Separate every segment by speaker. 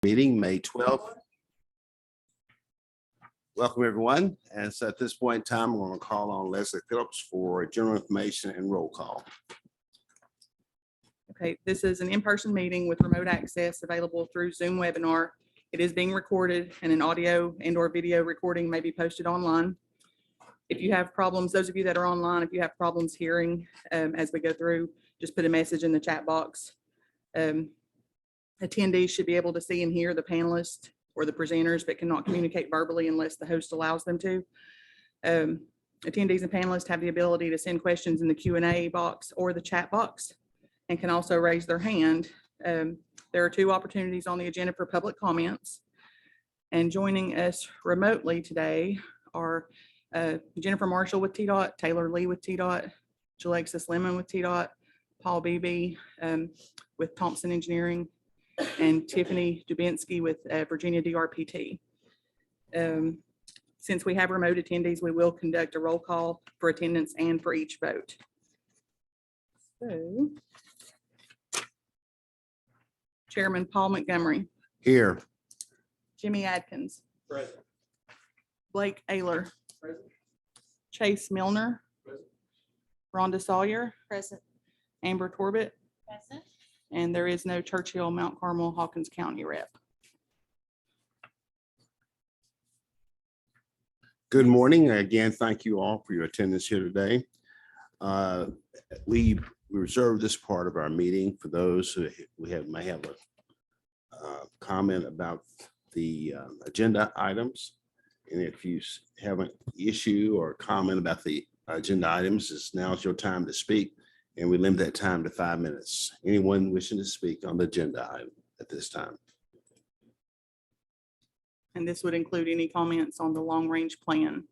Speaker 1: Meeting May 12th. Welcome, everyone. And so at this point in time, I'm going to call on Leslie Phillips for general information and roll call.
Speaker 2: Okay, this is an in-person meeting with remote access available through Zoom webinar. It is being recorded and an audio and/or video recording may be posted online. If you have problems, those of you that are online, if you have problems hearing as we go through, just put a message in the chat box. Attendees should be able to see and hear the panelists or the presenters, but cannot communicate verbally unless the host allows them to. Attendees and panelists have the ability to send questions in the Q&A box or the chat box and can also raise their hand. There are 2 opportunities on the agenda for public comments. And joining us remotely today are Jennifer Marshall with Tdot, Taylor Lee with Tdot, Jalexis Lemon with Tdot, Paul Beebe with Thompson Engineering, and Tiffany Dubinsky with Virginia Drpt. Since we have remote attendees, we will conduct a roll call for attendance and for each vote. So, Chairman Paul Montgomery.
Speaker 1: Here.
Speaker 2: Jimmy Adkins.
Speaker 3: Present.
Speaker 2: Blake Ayler.
Speaker 3: Present.
Speaker 2: Chase Milner.
Speaker 3: Present.
Speaker 2: Rhonda Sawyer.
Speaker 4: Present.
Speaker 2: Amber Torbett.
Speaker 4: Present.
Speaker 2: And there is no Churchill, Mount Carmel, Hawkins County rep.
Speaker 1: Good morning. Again, thank you all for your attendance here today. We reserve this part of our meeting for those who may have a comment about the agenda items. And if you have an issue or comment about the agenda items, now's your time to speak. And we limit that time to 5 minutes. Anyone wishing to speak on the agenda item at this time?
Speaker 2: And this would include any comments on the long-range plan.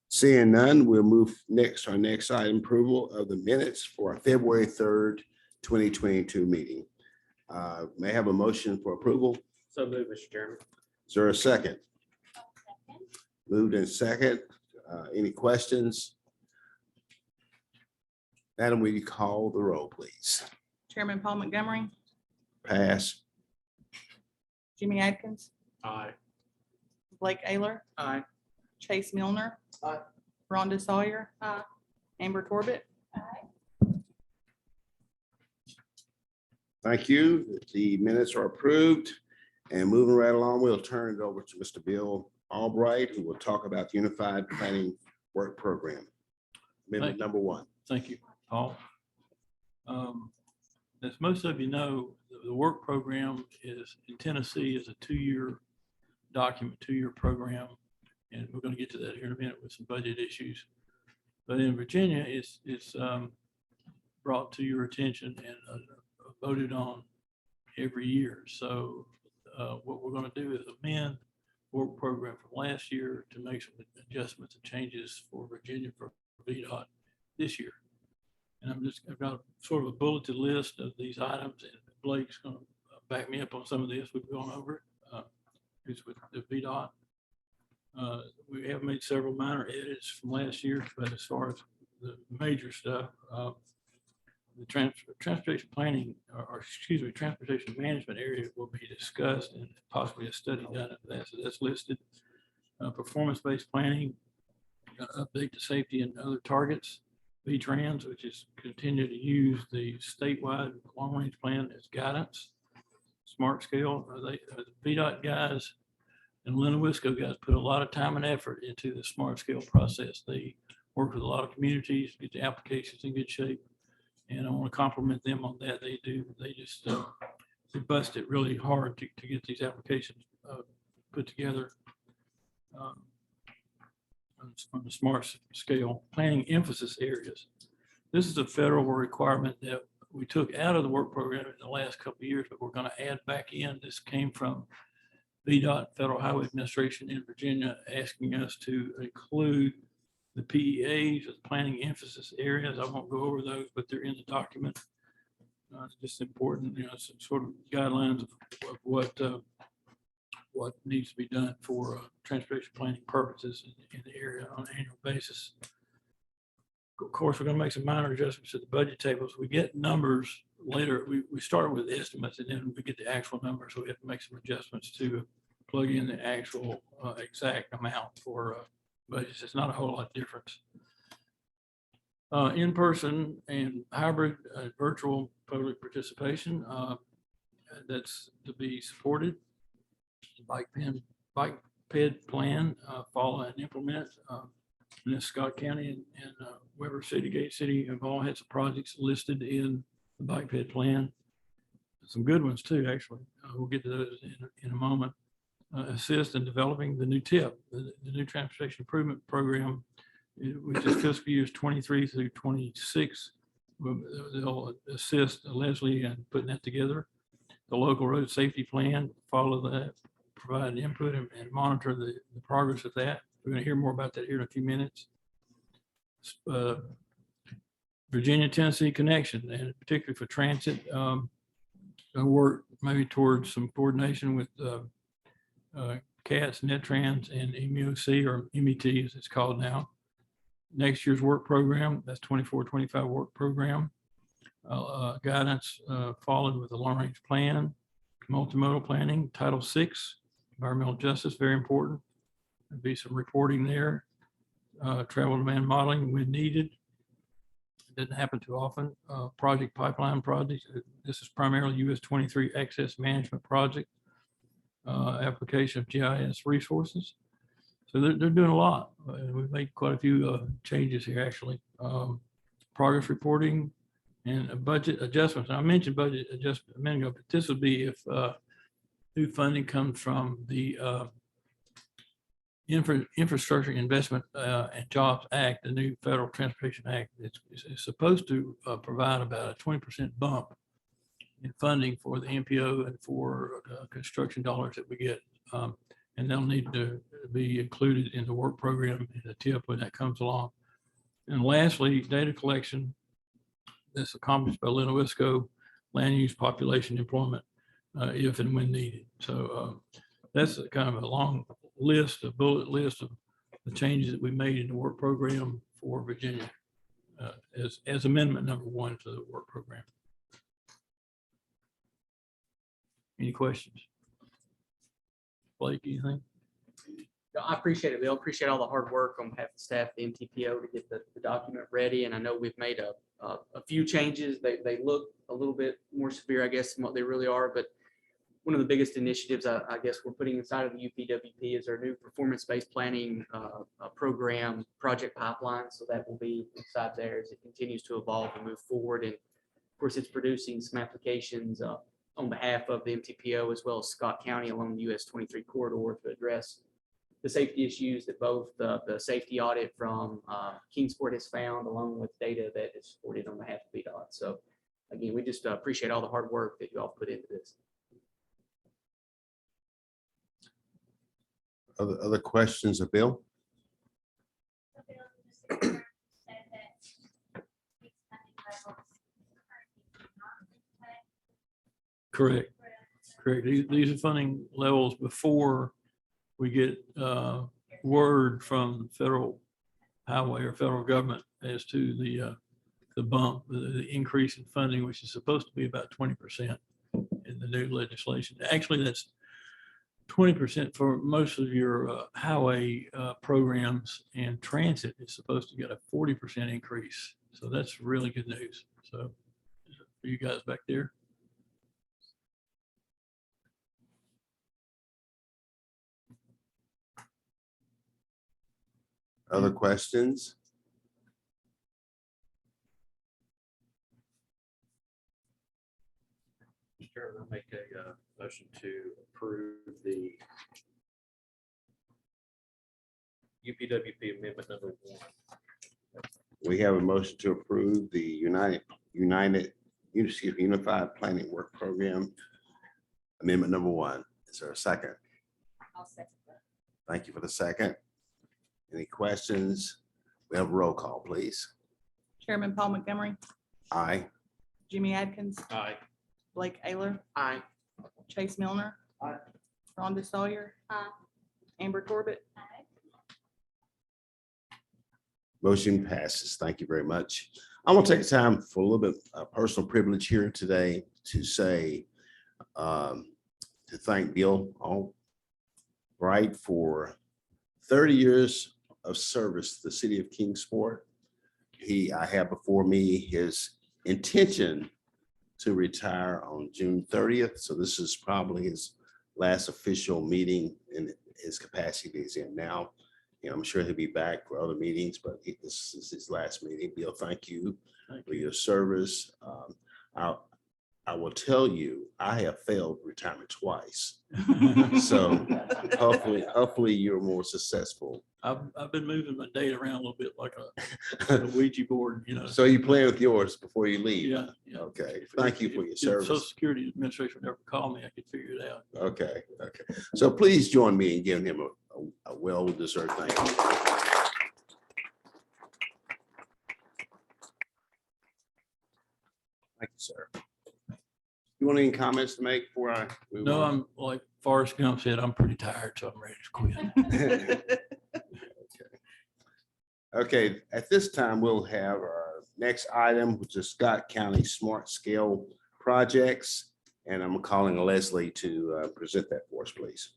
Speaker 1: Seeing none, we'll move next to our next item, approval of the minutes for our February 3rd, 2022 meeting. May I have a motion for approval?
Speaker 3: So moved, Mr. Chairman.
Speaker 1: Is there a second? Moved in second. Any questions? Madam, will you call the roll, please?
Speaker 2: Chairman Paul Montgomery,
Speaker 1: Pass.
Speaker 2: Jimmy Adkins,
Speaker 3: Aye.
Speaker 2: Blake Ayler,
Speaker 3: Aye.
Speaker 2: Chase Milner,
Speaker 3: Aye.
Speaker 2: Rhonda Sawyer, Amber Torbett.
Speaker 1: Thank you. The minutes are approved. And moving right along, we'll turn it over to Mr. Bill Albright, who will talk about the Unified Planning Work Program. Amendment number 1.
Speaker 5: Thank you, Paul. As most of you know, the work program is in Tennessee is a 2-year document, 2-year program. And we're going to get to that here in a minute with some budget issues. But in Virginia, it's brought to your attention and voted on every year. So what we're going to do is amend work program from last year to make some adjustments and changes for Virginia for Tdot this year. And I've got sort of a bulleted list of these items, and Blake's going to back me up on some of this. We've gone over it. It's with the Tdot. We have made several minor edits from last year, but as far as the major stuff, the transportation planning, or excuse me, transportation management area will be discussed and possibly a study done of that. So that's listed. Performance-based planning, update to safety and other targets. VTrans, which is continue to use the statewide long-range plan as guidance. Smart scale, the Tdot guys and Lennowisco guys put a lot of time and effort into the smart scale process. They work with a lot of communities, get the applications in good shape. And I want to compliment them on that. They just they bust it really hard to get these applications put together on the smart scale planning emphasis areas. This is a federal requirement that we took out of the work program in the last couple of years, but we're going to add back in. This came from Tdot, Federal Highway Administration in Virginia, asking us to include the PEAs, as planning emphasis areas. I won't go over those, but they're in the document. It's just important, some sort of guidelines of what needs to be done for transportation planning purposes in the area on an annual basis. Of course, we're gonna make some minor adjustments to the budget tables. We get numbers later. We start with estimates and then we get the actual numbers. So we have to make some adjustments to plug in the actual exact amount for budgets. It's not a whole lot difference. In-person and hybrid virtual public participation, that's to be supported. Bike ped plan, follow and implement. And then Scott County and Weber City, Gate City have all had some projects listed in the bike ped plan. Some good ones too, actually. We'll get to those in a moment. Assist in developing the new TIP, the new Transportation Improvement Program, which is fiscal years 23 through 26. They'll assist Leslie in putting that together. The local road safety plan, follow that, provide input and monitor the progress of that. We're going to hear more about that here in a few minutes. Virginia-Tennessee connection, and particularly for transit, work maybe towards some coordination with CATS, NetTrans, and MEOC, or MET as it's called now. Next year's work program, that's 24-25 work program. Guidance followed with the long range plan, multimodal planning, Title VI, environmental justice, very important. There'll be some reporting there. Travel demand modeling when needed. It doesn't happen too often. Project pipeline projects. This is primarily US 23 access management project. Application of GIS resources. So they're doing a lot. We've made quite a few changes here, actually. Progress reporting and budget adjustments. I mentioned budget adjustment a minute ago, but this would be if new funding comes from the Infrastructure Investment and Jobs Act, the new Federal Transportation Act. It's supposed to provide about a 20% bump in funding for the MPO and for construction dollars that we get. And they'll need to be included in the work program in the TIP when that comes along. And lastly, data collection. That's accomplished by Linnoisco, land use, population, employment, if and when needed. So that's a kind of a long list, a bullet list of the changes that we made in the work program for Virginia as amendment number 1 to the work program. Any questions? Blake, anything?
Speaker 3: I appreciate it, Bill. Appreciate all the hard work on behalf of the staff, the MTPO, to get the document ready. And I know we've made a few changes. They look a little bit more severe, I guess, than what they really are. But one of the biggest initiatives, I guess, we're putting inside of the UPWP is our new performance-based planning program project pipeline. So that will be inside there as it continues to evolve and move forward. And of course, it's producing some applications on behalf of the MTPO as well as Scott County along the US 23 corridor to address the safety issues that both the safety audit from Kingsport has found, along with data that is supported on behalf of Tdot. So again, we just appreciate all the hard work that you all put into this.
Speaker 1: Other questions of Bill?
Speaker 5: Correct. Correct. These are funding levels before we get word from federal highway or federal government as to the bump, the increase in funding, which is supposed to be about 20% in the new legislation. Actually, that's 20% for most of your highway programs, and transit is supposed to get a 40% increase. So that's really good news. So for you guys back there.
Speaker 1: Other questions?
Speaker 4: Mr. Chairman, I'll make a motion to approve the UPWP amendment number 1.
Speaker 1: We have a motion to approve the Unified Planning Work Program amendment number 1. Is there a second?
Speaker 6: I'll second that.
Speaker 1: Thank you for the second. Any questions? We have a roll call, please.
Speaker 2: Chairman Paul Montgomery,
Speaker 1: Aye.
Speaker 2: Jimmy Adkins,
Speaker 4: Aye.
Speaker 2: Blake Ayler,
Speaker 3: Aye.
Speaker 2: Chase Milner.
Speaker 3: Aye.
Speaker 2: Rhonda Sawyer.
Speaker 6: Aye.
Speaker 2: Amber Corbett.
Speaker 6: Aye.
Speaker 1: Motion passes. Thank you very much. I want to take time for a little bit of personal privilege here today to say, to thank Bill Albright for 30 years of service to the city of Kingsport. I have before me his intention to retire on June 30th. So this is probably his last official meeting in his capacity he's in now. And I'm sure he'll be back for other meetings, but this is his last meeting. Bill, thank you for your service. I will tell you, I have failed retirement twice. So hopefully you're more successful.
Speaker 5: I've been moving my date around a little bit like a Ouija board, you know.
Speaker 1: So you play with yours before you leave?
Speaker 5: Yeah, yeah.
Speaker 1: Okay, thank you for your
Speaker 5: If Social
Speaker 1: service.
Speaker 5: Security Administration would ever call me, I could figure it out.
Speaker 1: Okay. So please join me in giving him a well-deserved thank you. Thank you, sir. You want any comments to make before I move
Speaker 5: No,
Speaker 1: on?
Speaker 5: I'm like Forrest Gump said, I'm pretty tired, so I'm ready to quit.
Speaker 1: Okay, at this time, we'll have our next item, which is Scott County Smart Scale Projects. And I'm calling Leslie to present that for us, please.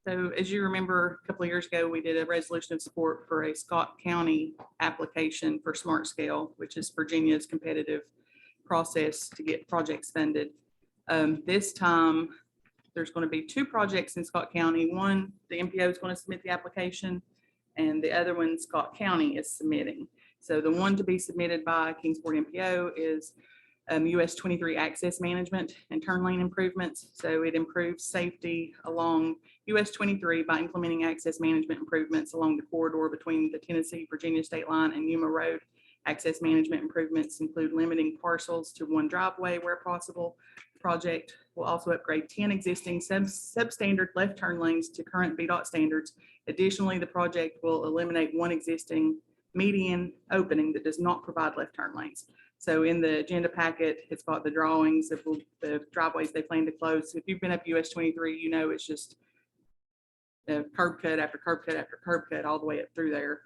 Speaker 2: So as you remember, a couple of years ago, we did a resolution of support for a Scott County application for Smart Scale, which is Virginia's competitive process to get projects funded. This time, there's going to be two projects in Scott County. One, the MPO is going to submit the application, and the other one, Scott County is submitting. So the one to be submitted by Kingsport MPO is US 23 access management and turn lane improvements. So it improves safety along US 23 by implementing access management improvements along the corridor between the Tennessee-Virginia state line and Yuma Road. Access management improvements include limiting parcels to one driveway where possible. The project will also upgrade 10 existing substandard left turn lanes to current Tdot standards. Additionally, the project will eliminate one existing median opening that does not provide left turn lanes. So in the agenda packet, it's got the drawings of the driveways they plan to close. If you've been up US 23, you know it's just curb cut after curb cut after curb cut all the way up through there.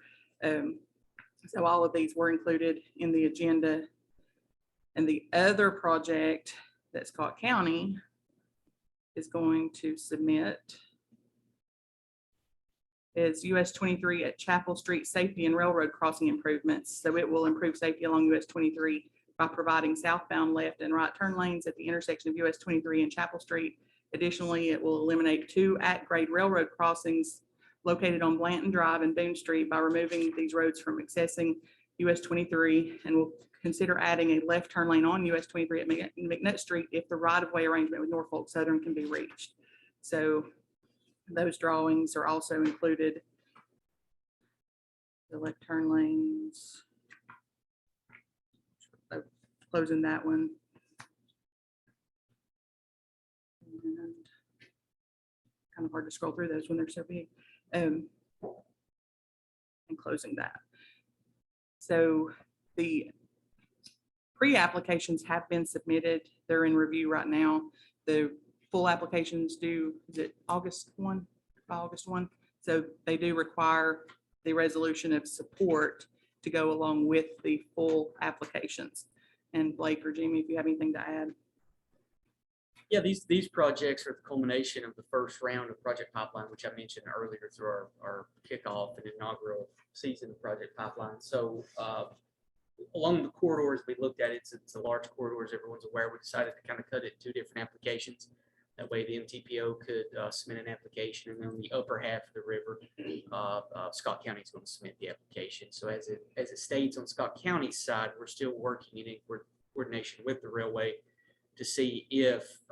Speaker 2: So all of these were included in the agenda. And the other project that Scott County is going to submit is US 23 at Chapel Street Safety and Railroad Crossing Improvements. So it will improve safety along US 23 by providing southbound left and right turn lanes at the intersection of US 23 and Chapel Street. Additionally, it will eliminate 2 at-grade railroad crossings located on Blanton Drive and Boone Street by removing these roads from accessing US 23, and will consider adding a left turn lane on US 23 at McNutt Street if the right-of-way arrangement with Norfolk Southern can be reached. So those drawings are also included. The left turn lanes. So closing that one. And kind of hard to scroll through those when they're so big. And closing that. So the pre-applications have been submitted. They're in review right now. The full applications due, is it August 1? By August 1. So they do require the resolution of support to go along with the full applications. And Blake or Jamie, if you have anything to add.
Speaker 3: Yeah, these projects are the culmination of the first round of Project Pipeline, which I mentioned earlier through our kickoff and inaugural season of Project Pipeline. So along the corridors we looked at, it's a large corridors, everyone's aware. We decided to kind of cut it in 2 different applications. That way the MTPO could submit an application, and then on the upper half of the river, Scott County is going to submit the application. So as it states on Scott County's side, we're still working in coordination with the railway to see if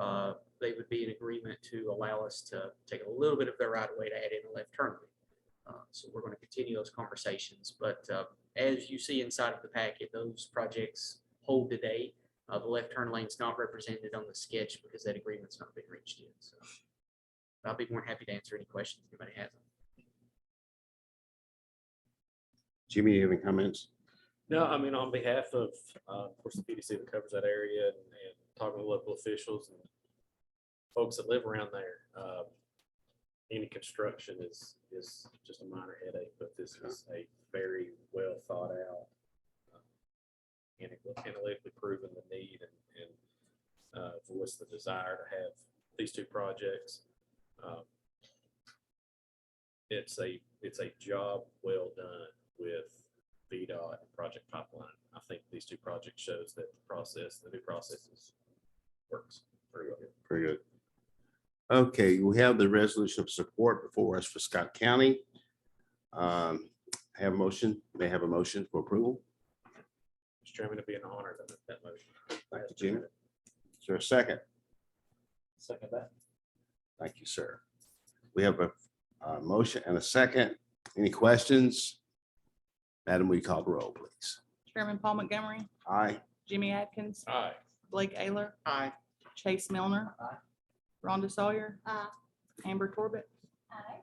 Speaker 3: they would be in agreement to allow us to take a little bit of their right of way to add in a left turn lane. So we're going to continue those conversations. But as you see inside of the packet, those projects hold today. The left turn lane is not represented on the sketch because that agreement's not been reached yet. So I'll be more than happy to answer any questions anybody has.
Speaker 1: Jimmy, you have any comments?
Speaker 4: No, I mean, on behalf of course, the PDC that covers that area and talking to local officials and folks that live around there, any construction is just a minor headache, but this is a very well thought out, analytically proven the need and voice the desire to have these two projects. It's a job well done with Tdot and Project Pipeline. I think these two projects shows that the new processes works very well.
Speaker 1: Very good. Okay, we have the resolution of support before us for Scott County. Have a motion, may I have a motion for approval.
Speaker 4: Mr. Chairman, it'd be an honor that motion.
Speaker 1: Thank you, Jim. Is there a second?
Speaker 4: Second that.
Speaker 1: Thank you, sir. We have a motion and a second. Any questions? Madam, will you call the roll, please?
Speaker 2: Chairman Paul Montgomery,
Speaker 1: Aye.
Speaker 2: Jimmy Atkins,
Speaker 4: Aye.
Speaker 2: Blake Ayler,
Speaker 3: Aye.
Speaker 2: Chase Milner,
Speaker 3: Aye.
Speaker 2: Rhonda Sawyer,
Speaker 6: Aye.
Speaker 2: Amber Corbett.
Speaker 6: Aye.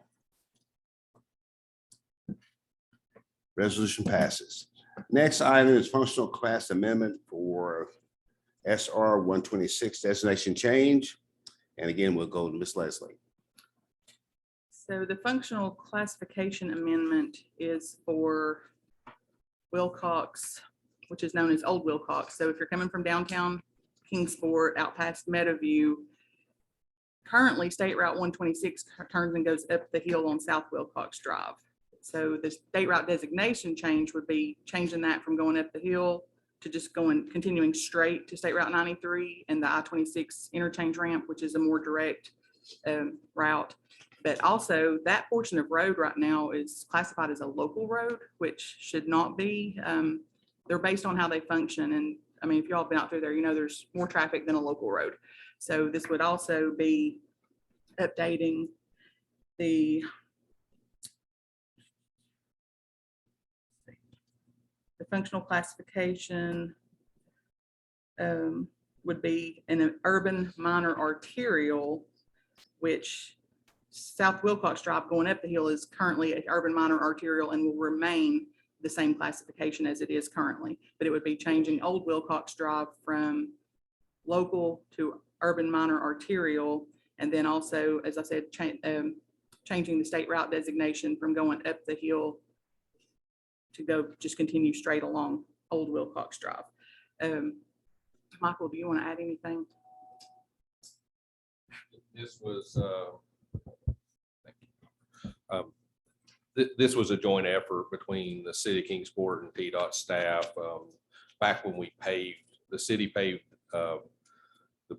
Speaker 1: Resolution passes. Next item is functional class amendment for SR 126 designation change. And again, we'll go to Ms. Leslie.
Speaker 2: So the functional classification amendment is for Wilcox, which is known as Old Wilcox. So if you're coming from downtown Kingsport out past Meadowview, currently State Route 126 turns and goes up the hill on South Wilcox Drive. So the state route designation change would be changing that from going up the hill to just continuing straight to State Route 93 and the I-26 interchange ramp, which is a more direct route. But also that portion of road right now is classified as a local road, which should not be. They're based on how they function. And I mean, if y'all have been out through there, you know, there's more traffic than a local road. So this would also be updating the functional classification would be an urban minor arterial, which South Wilcox Drive going up the hill is currently an urban minor arterial and will remain the same classification as it is currently, but it would be changing Old Wilcox Drive from local to urban minor arterial. And then also, as I said, changing the state route designation from going up the hill to go just continue straight along Old Wilcox Drive. Michael, do you want to add anything?
Speaker 7: This was this was a joint effort between the city of Kingsport and Tdot staff. Back when we paved, the city paved the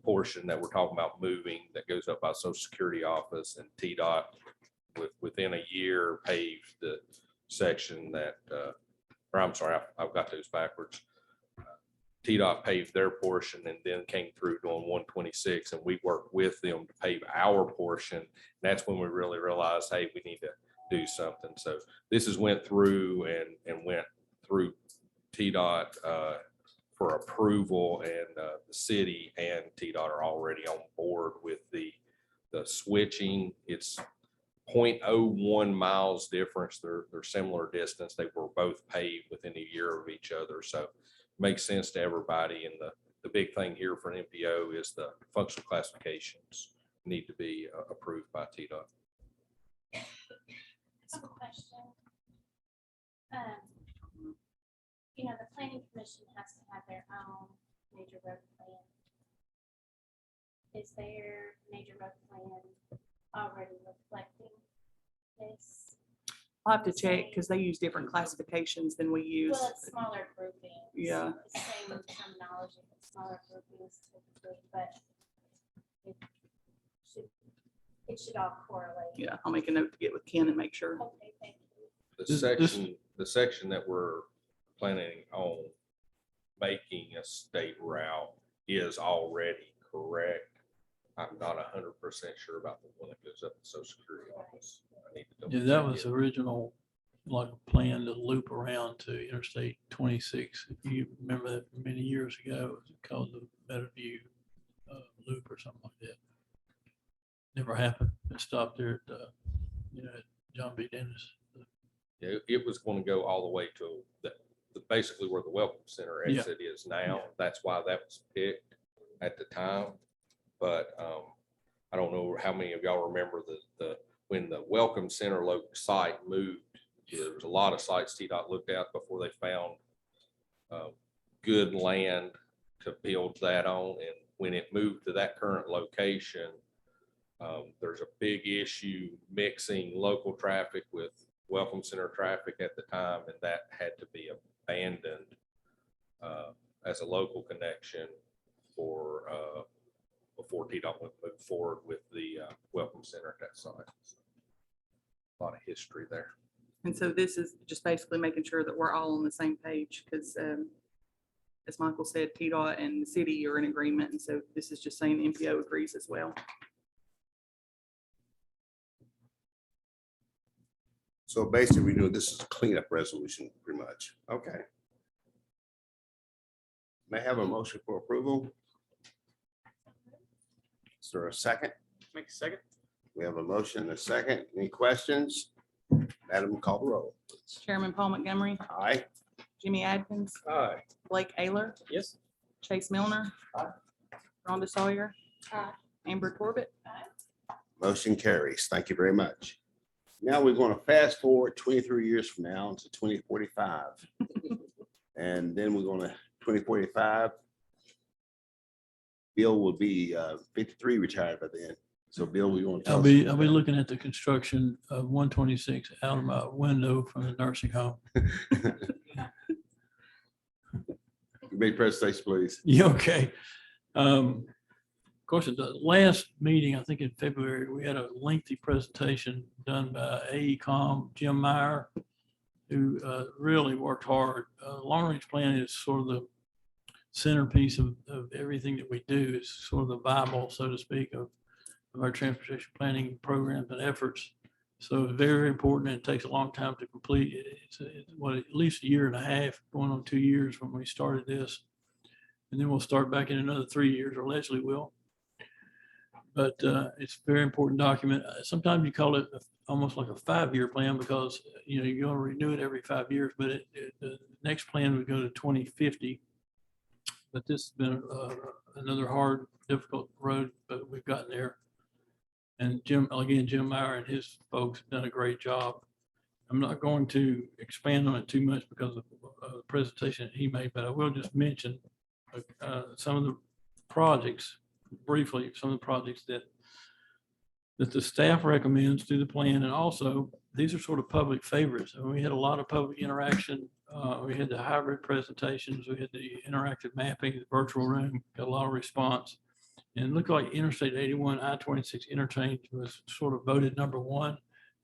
Speaker 7: portion that we're talking about moving that goes up by Social Security office, and Tdot within a year paved the section that, or I'm sorry, I've got those backwards. Tdot paved their portion and then came through doing 126, and we worked with them to pave our portion. And that's when we really realized, hey, we need to do something. So this is went through and went through Tdot for approval, and the city and Tdot are already on board with the switching. It's 0.01 miles difference. They're similar distance. They were both paved within a year of each other. So makes sense to everybody. And the big thing here for an MPO is the functional classifications need to be approved by Tdot.
Speaker 6: I have a question. You know, the planning commission has to have their own major road plan. Is their major road plan already reflecting this?
Speaker 2: I'll have to check because they use different classifications than we use.
Speaker 6: Well, it's smaller groupings.
Speaker 2: Yeah.
Speaker 6: It's the same terminology, but smaller groupings typically, but it should all correlate.
Speaker 2: Yeah, I'll make a note to get with Ken and make sure.
Speaker 6: Okay, thank you.
Speaker 7: The section that we're planning on making a state route is already correct. I'm not 100% sure about the one that goes up the Social Security office. I need to double
Speaker 5: Yeah, that
Speaker 7: check
Speaker 5: was
Speaker 7: it.
Speaker 5: original, like a plan to loop around to Interstate 26. If you remember that from many years ago, it was called the Meadowview Loop or something like that. Never happened. It stopped there at, at John B. Dennis.
Speaker 7: Yeah, it was going to go all the way to basically where the Welcome Center
Speaker 5: Yeah.
Speaker 7: exit is now. That's why that was picked at the time. But I don't know how many of y'all remember the when the Welcome Center site moved, there was a lot of sites Tdot looked at before they found good land to build that on. And when it moved to that current location, there's a big issue mixing local traffic with Welcome Center traffic at the time, and that had to be abandoned as a local connection for before Tdot would move forward with the Welcome Center at that site. A lot of history there.
Speaker 2: And so this is just basically making sure that we're all on the same page, because as Michael said, Tdot and the city are in agreement. And so this is just saying the MPO agrees as well.
Speaker 1: So basically, we do this is a cleanup resolution, pretty much. Okay. May I have a motion for approval? Is there a second?
Speaker 3: Make a second.
Speaker 1: We have a motion and a second. Any questions? Madam, call the roll.
Speaker 2: Chairman Paul Montgomery,
Speaker 1: Aye.
Speaker 2: Jimmy Adkins,
Speaker 4: Aye.
Speaker 2: Blake Ayler,
Speaker 3: Yes.
Speaker 2: Chase Milner, Rhonda Sawyer,
Speaker 6: Aye.
Speaker 2: Amber Corbett.
Speaker 1: Motion carries. Thank you very much. Now we're going to fast forward 23 years from now to 2045. And then we're going to 2045. Bill will be 53 retired by then. So Bill, we want to.
Speaker 5: I'll be looking at the construction of 126 out of my window from the nursing home.
Speaker 1: Make presentation, please.
Speaker 5: Yeah, okay. Of course, at the last meeting, I think in February, we had a lengthy presentation done by AECom, Jim Meyer, who really worked hard. Long range plan is sort of the centerpiece of everything that we do. It's sort of the Bible, so to speak, of our transportation planning programs and efforts. So it's very, very important. And it takes a long time to complete. It's at least a year and a half, going on 2 years when we started this. And then we'll start back in another 3 years, or Leslie will. But it's a very important document. Sometimes you call it almost like a 5-year plan, because you're going to renew it every 5 years. But the next plan would go to 2050. But this has been another hard, difficult road, but we've gotten there. And Jim Meyer and his folks have done a great job. I'm not going to expand on it too much because of the presentation that he made, but I will just mention some of the projects, briefly, some of the projects that the staff recommends through the plan. And also, these are sort of public favorites. And we had a lot of public interaction. We had the hybrid presentations. We had the interactive mapping, the virtual room, got a lot of response. And it looked like Interstate 81, I-26 interchange was sort of voted #1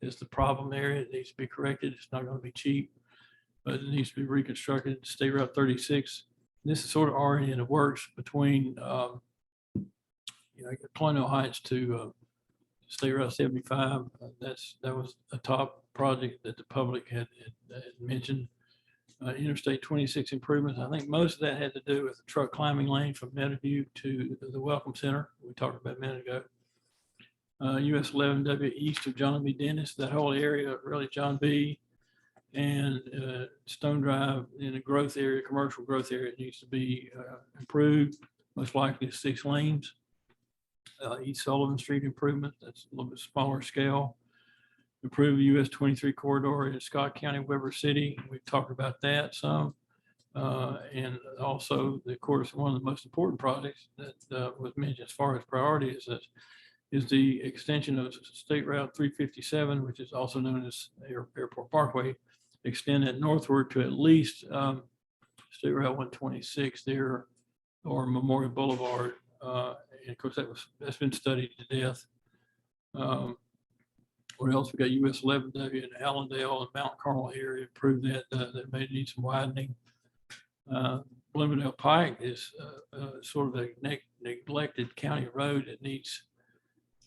Speaker 5: as the problem area. It needs to be corrected. It's not going to be cheap, but it needs to be reconstructed. State Route 36. This is sort of already in the works between Colonial Heights to State Route 75. That was a top project that the public had mentioned. Interstate 26 improvements. I think most of that had to do with the truck climbing lane from Meadowview to the Welcome Center we talked about a minute ago. US 11W east of John B. Dennis, that whole area, really John B. and Stone Drive in a growth area, commercial growth area, needs to be improved, most likely 6 lanes. East Sullivan Street improvement, that's a little bit smaller scale. Improve the US 23 corridor in Scott County, Weber City. We've talked about that some. And also, of course, one of the most important projects that was mentioned as far as priority is the extension of State Route 357, which is also known as Airport Parkway. Extend it northward to at least State Route 126 there, or Memorial Boulevard. And of course, that's been studied to death. What else? We got US 11W in Allendale and Mount Carmel area. Improve that. That may need some widening. Bloomingdale Pike is sort of a neglected county road that needs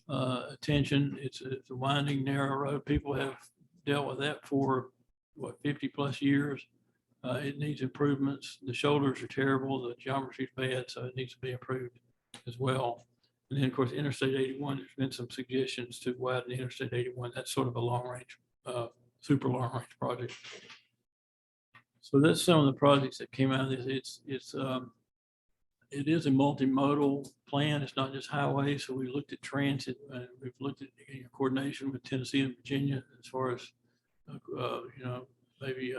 Speaker 5: attention. It's a winding, narrow road. People have dealt with that for 50+ years. It needs improvements. The shoulders are terrible. The geometry is bad, so it needs to be improved as well. And then, of course, Interstate 81, there's been some suggestions to widen the Interstate 81. That's sort of a long range, super long range project. So that's some of the projects that came out of this. It's it is a multimodal plan. It's not just highway. So we looked at transit. We've looked at coordination with Tennessee and Virginia as far as, maybe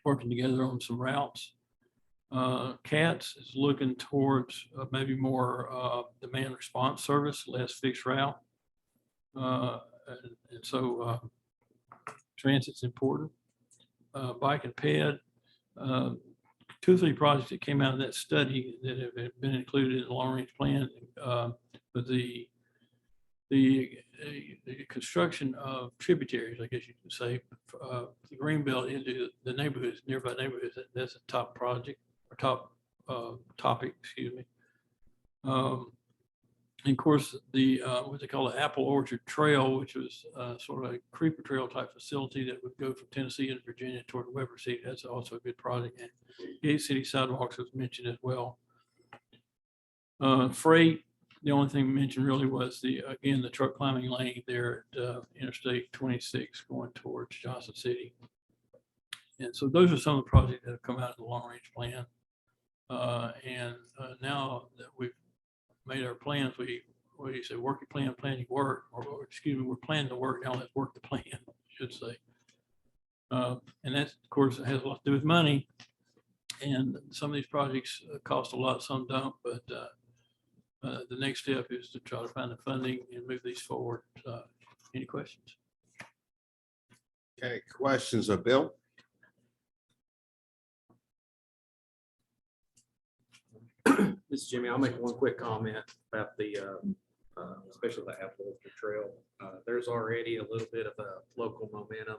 Speaker 5: working together on some routes. CATS is looking towards maybe more demand response service, less fixed route. And so transit's important. Bike and ped, 2 or 3 projects that came out of that study that have been included in the long range plan. But the construction of tributaries, I guess you could say, the Greenbelt into the neighborhoods, nearby neighborhoods, that's a top project or top topic, excuse me. And of course, the what they call the Apple Orchard Trail, which was sort of a creeper trail type facility that would go from Tennessee and Virginia toward Weber City. That's also a good project. And Gate City sidewalks was mentioned as well. Freight, the only thing mentioned really was the truck climbing lane there at Interstate 26 going towards Johnson City. And so those are some of the projects that have come out of the long range plan. Now that we've made our plans, what do you say, work your plan, plan your work, or excuse me, we're planning to work, now let's work the plan, I should say. And that, of course, has a lot to do with money. And some of these projects cost a lot, some don't, but the next step is to try to find the funding and move these forward. Any questions?
Speaker 1: Okay, questions of Bill?
Speaker 4: This is Jimmy. I'll make one quick comment about the, especially the Apple Orchard Trail. There's already a little bit of a local momentum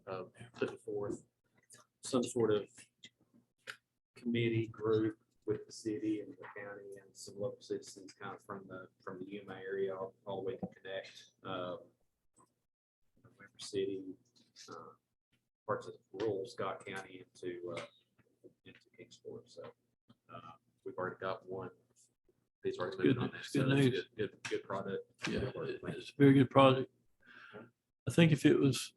Speaker 4: of putting forth some sort of committee group with the city and the county and some local citizens kind of from the Yuma area all the way to connect Weber City, parts of rural Scott County into Kingsport. So we've already got one. He's already moved on this.
Speaker 5: Good news.
Speaker 4: Good product.
Speaker 5: Yeah, it's a very good project. I think if it was,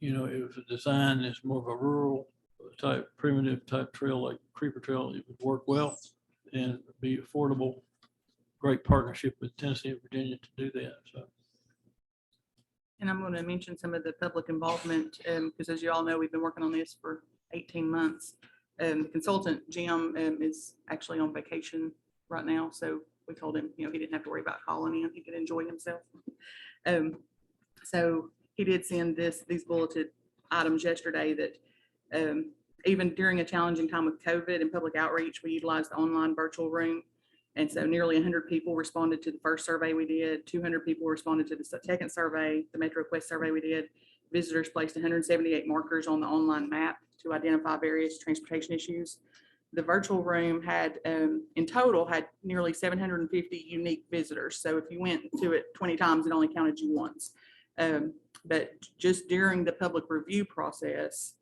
Speaker 5: if it designed as more of a rural type, primitive type trail like Creeper Trail, it would work well and be affordable. Great partnership with Tennessee and Virginia to do that. So.
Speaker 2: And I'm going to mention some of the public involvement, because as you all know, we've been working on this for 18 months. The consultant, Jim, is actually on vacation right now. So we told him, he didn't have to worry about calling in. He could enjoy himself. So he did send these bulleted items yesterday that even during a challenging time with COVID and public outreach, we utilized the online virtual room. And so nearly 100 people responded to the first survey we did. 200 people responded to the second survey, the Metro Quest survey we did. Visitors placed 178 markers on the online map to identify various transportation issues. The virtual room had, in total, had nearly 750 unique visitors. So if you went to it 20 times, it only counted you once. But just during the public review process,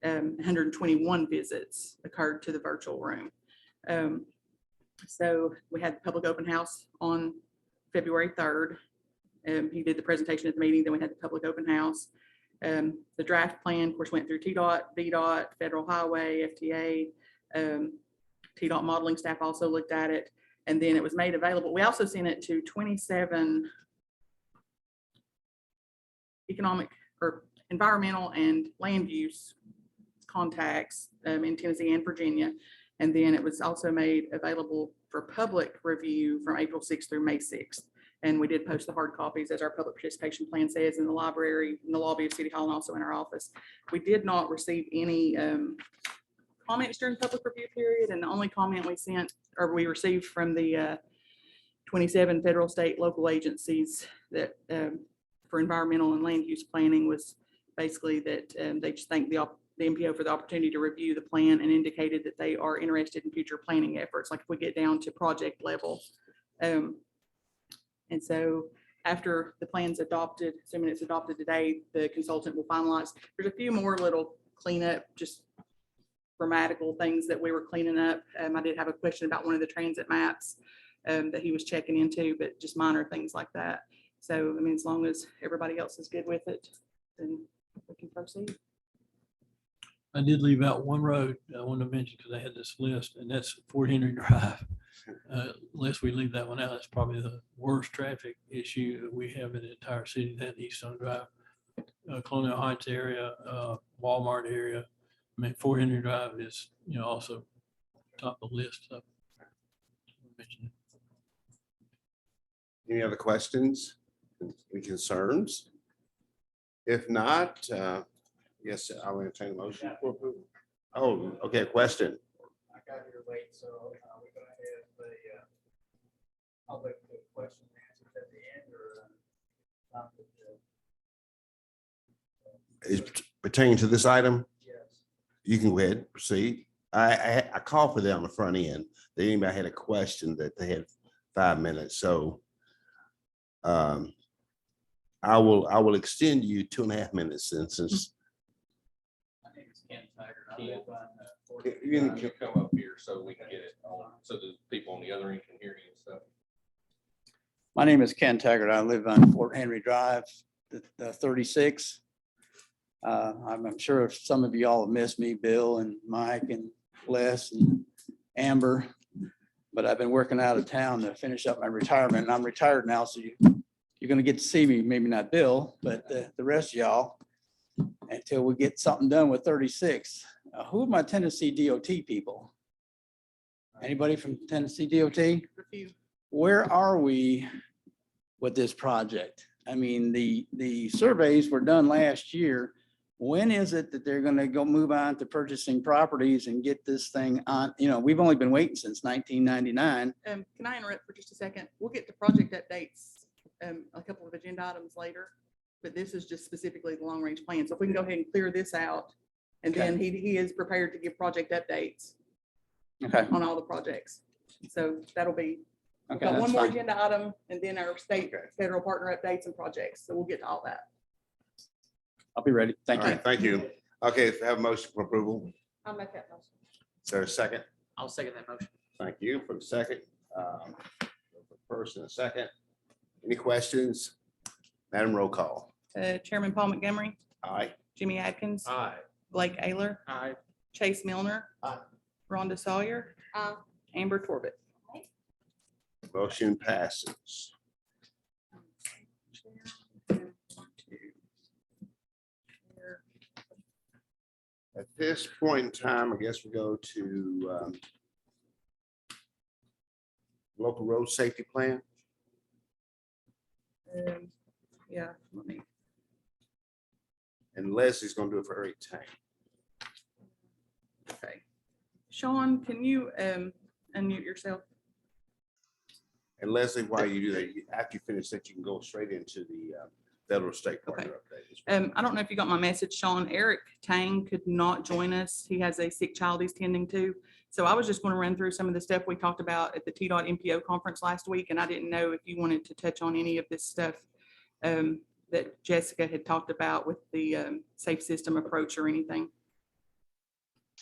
Speaker 2: 121 visits occurred to the virtual room. So we had the public open house on February 3rd. He did the presentation at the meeting, then we had the public open house. The draft plan, of course, went through Tdot, VDOT, Federal Highway, FTA. Tdot modeling staff also looked at it, and then it was made available. We also sent it to 27 economic or environmental and land use contacts in Tennessee and Virginia. And then it was also made available for public review from April 6th through May 6th. And we did post the hard copies, as our public participation plan says, in the library, in the lobby of City Hall, and also in our office. We did not receive any comments during public review period. And the only comment we sent, or we received from the 27 federal, state, local agencies that for environmental and land use planning was basically that they just thanked the MPO for the opportunity to review the plan and indicated that they are interested in future planning efforts, like if we get down to project level. And so after the plan's adopted, assuming it's adopted today, the consultant will finalize. There's a few more little cleanup, just grammatical things that we were cleaning up. I did have a question about one of the transit maps that he was checking into, but just minor things like that. So, I mean, as long as everybody else is good with it, then we can proceed.
Speaker 5: I did leave out one road I wanted to mention because I had this list, and that's Fort Henry Drive. Unless we leave that one out, that's probably the worst traffic issue that we have in the entire city, that Eastern Drive. Colonial Heights area, Walmart area. I mean, Fort Henry Drive is, also top of the list. So, mention it.
Speaker 1: Any other questions, any concerns? If not, yes, I'll entertain a motion for approval. Oh, okay, a question.
Speaker 8: I got here late, so we're gonna have the public question and answers at the end, or
Speaker 1: Is pertaining to this item,
Speaker 8: yes.
Speaker 1: you can go ahead and proceed. I called for that on the front end. That anybody had a question that they had 5 minutes, so I will extend you 2.5 minutes since.
Speaker 8: My name is Ken Tiger. I live on Fort
Speaker 1: You can-
Speaker 7: Can you come up here so we can get it on, so the people on the other end can hear you and stuff?
Speaker 8: My name is Ken Taggart. I live on Fort Henry Drive, the 36. I'm sure some of you all have missed me, Bill and Mike and Les and Amber. But I've been working out of town to finish up my retirement, and I'm retired now, so you're gonna get to see me, maybe not Bill, but the rest of y'all, until we get something done with 36. Who are my Tennessee DOT people? Anybody from Tennessee DOT? Where are we with this project? I mean, the surveys were done last year. When is it that they're gonna go move on to purchasing properties and get this thing on? We've only been waiting since 1999.
Speaker 2: Can I interrupt for just a second? We'll get to project updates, a couple of agenda items later, but this is just specifically the long-range plan. So if we can go ahead and clear this out, and then he is prepared to give project updates
Speaker 8: Okay.
Speaker 2: on all the projects. So that'll be, we've
Speaker 8: Okay,
Speaker 2: got one
Speaker 8: that's
Speaker 2: more
Speaker 8: fine.
Speaker 2: agenda item, and then our state, federal partner updates and projects. So we'll get to all that.
Speaker 8: I'll be ready. Thank
Speaker 1: All
Speaker 8: you.
Speaker 1: right, thank you. Okay, if I have a motion for approval,
Speaker 2: I'll make that motion.
Speaker 1: is there a second?
Speaker 3: I'll second that motion.
Speaker 1: Thank you for the second. First and a second. Any questions? Madam, roll call.
Speaker 2: Chairman Paul Montgomery,
Speaker 1: Aye.
Speaker 2: Jimmy Atkins,
Speaker 4: Aye.
Speaker 2: Blake Ayler,
Speaker 3: Aye.
Speaker 2: Chase Milner,
Speaker 8: Aye.
Speaker 2: Rhonda Sawyer, Amber Torbett.
Speaker 1: Motion passes. At this point in time, I guess we go to local road safety plan.
Speaker 2: Yeah, let me,
Speaker 1: And Leslie's gonna do it for every tank.
Speaker 2: okay. Sean, can you unmute yourself?
Speaker 1: And Leslie, while you do that, after you finish that, you can go straight into the federal state partner update. as well.
Speaker 2: I don't know if you got my message, Sean. Eric Tang could not join us. He has a sick child he's tending to. So I was just going to run through some of the stuff we talked about at the Tdot MTPO conference last week, and I didn't know if you wanted to touch on any of this stuff that Jessica had talked about with the safe system approach or anything.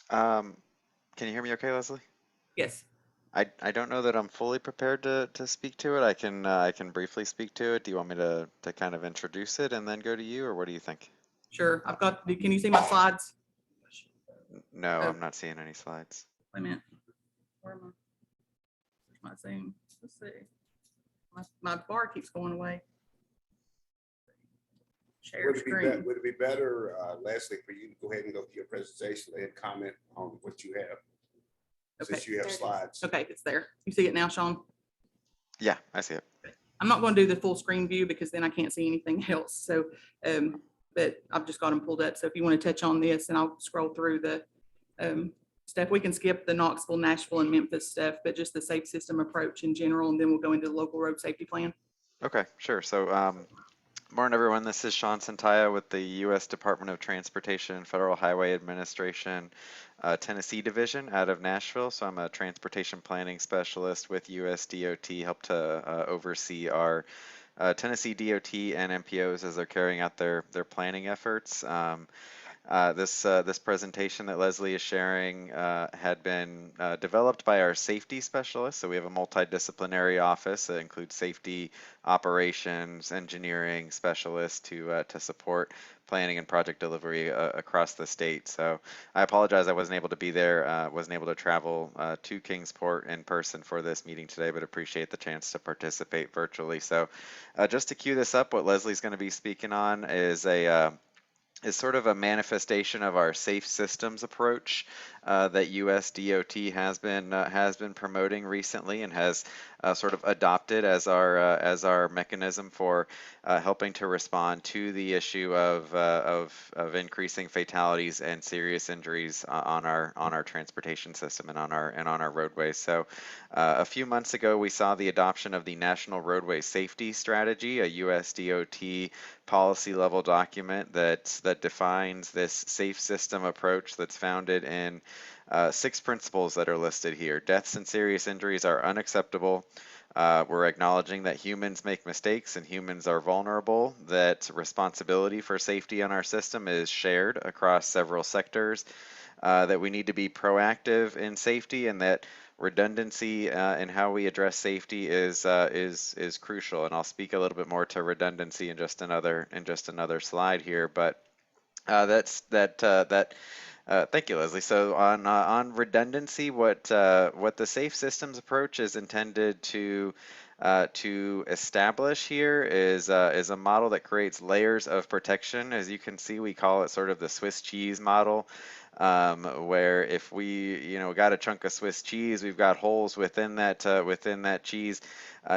Speaker 9: Can you hear me okay, Leslie?
Speaker 2: Yes.
Speaker 9: I don't know that I'm fully prepared to speak to it. I can briefly speak to it. Do you want me to kind of introduce it and then go to you, or what do you think?
Speaker 2: Sure. I've got, can you see my slides?
Speaker 9: No,
Speaker 2: Oh.
Speaker 9: I'm not seeing any slides.
Speaker 2: Wait a minute. Where am I? Where's my Zoom? Let's see. My bar keeps going away. Share
Speaker 1: Would it be
Speaker 2: screen.
Speaker 1: would it be better, Leslie, for you to go ahead and go through your presentation and comment on what you have? Since
Speaker 2: Okay.
Speaker 1: you have
Speaker 6: There it is.
Speaker 1: slides.
Speaker 2: Okay, it's there. You see it now, Sean?
Speaker 9: Yeah, I see it.
Speaker 2: I'm not going to do the full screen view because then I can't see anything else. So, but I've just got them pulled up. So if you want to touch on this, and I'll scroll through the stuff. We can skip the Knoxville, Nashville, and Memphis stuff, but just the safe system approach in general, and then we'll go into the local road safety plan.
Speaker 9: Okay, sure. So, morning, everyone. This is Sean Santaya with the U.S. Department of Transportation Federal Highway Administration Tennessee Division out of Nashville. So I'm a transportation planning specialist with US DOT, help to oversee our Tennessee DOT and MPOs as they're carrying out their planning efforts. This presentation that Leslie is sharing had been developed by our safety specialists. So we have a multidisciplinary office that includes safety, operations, engineering specialists to support planning and project delivery across the state. So I apologize I wasn't able to be there, wasn't able to travel to Kingsport in person for this meeting today, but appreciate the chance to participate virtually. So just to cue this up, what Leslie's going to be speaking on is sort of a manifestation of our safe systems approach that US DOT has been promoting recently and has sort of adopted as our mechanism for helping to respond to the issue of increasing fatalities and serious injuries on our transportation system and on our roadways. So a few months ago, we saw the adoption of the National Roadway Safety Strategy, a US DOT policy level document that defines this safe system approach that's founded in 6 principles that are listed here. Deaths and serious injuries are unacceptable. We're acknowledging that humans make mistakes and humans are vulnerable, that responsibility for safety on our system is shared across several sectors, that we need to be proactive in safety, and that redundancy in how we address safety is crucial. And I'll speak a little bit more to redundancy in just another slide here. But thank you, Leslie. So on redundancy, what the safe systems approach is intended to establish here is a model that creates layers of protection. As you can see, we call it sort of the Swiss cheese model, where if we got a chunk of Swiss cheese, we've got holes within that cheese.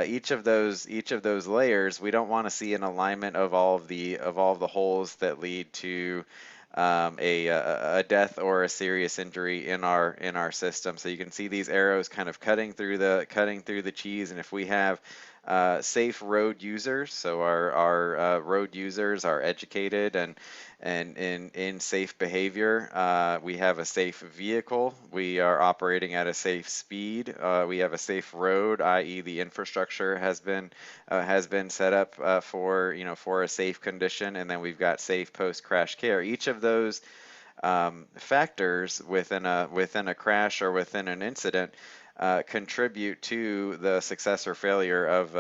Speaker 9: Each of those layers, we don't want to see an alignment of all of the holes that lead to a death or a serious injury in our system. So you can see these arrows kind of cutting through the cheese, and if we have safe road users, so our road users are educated and in safe behavior, we have a safe vehicle, we are operating at a safe speed, we have a safe road, i.e. the infrastructure has been set up for a safe condition, and then we've got safe post-crash care. Each of those factors within a crash or within an incident contribute to the success or failure of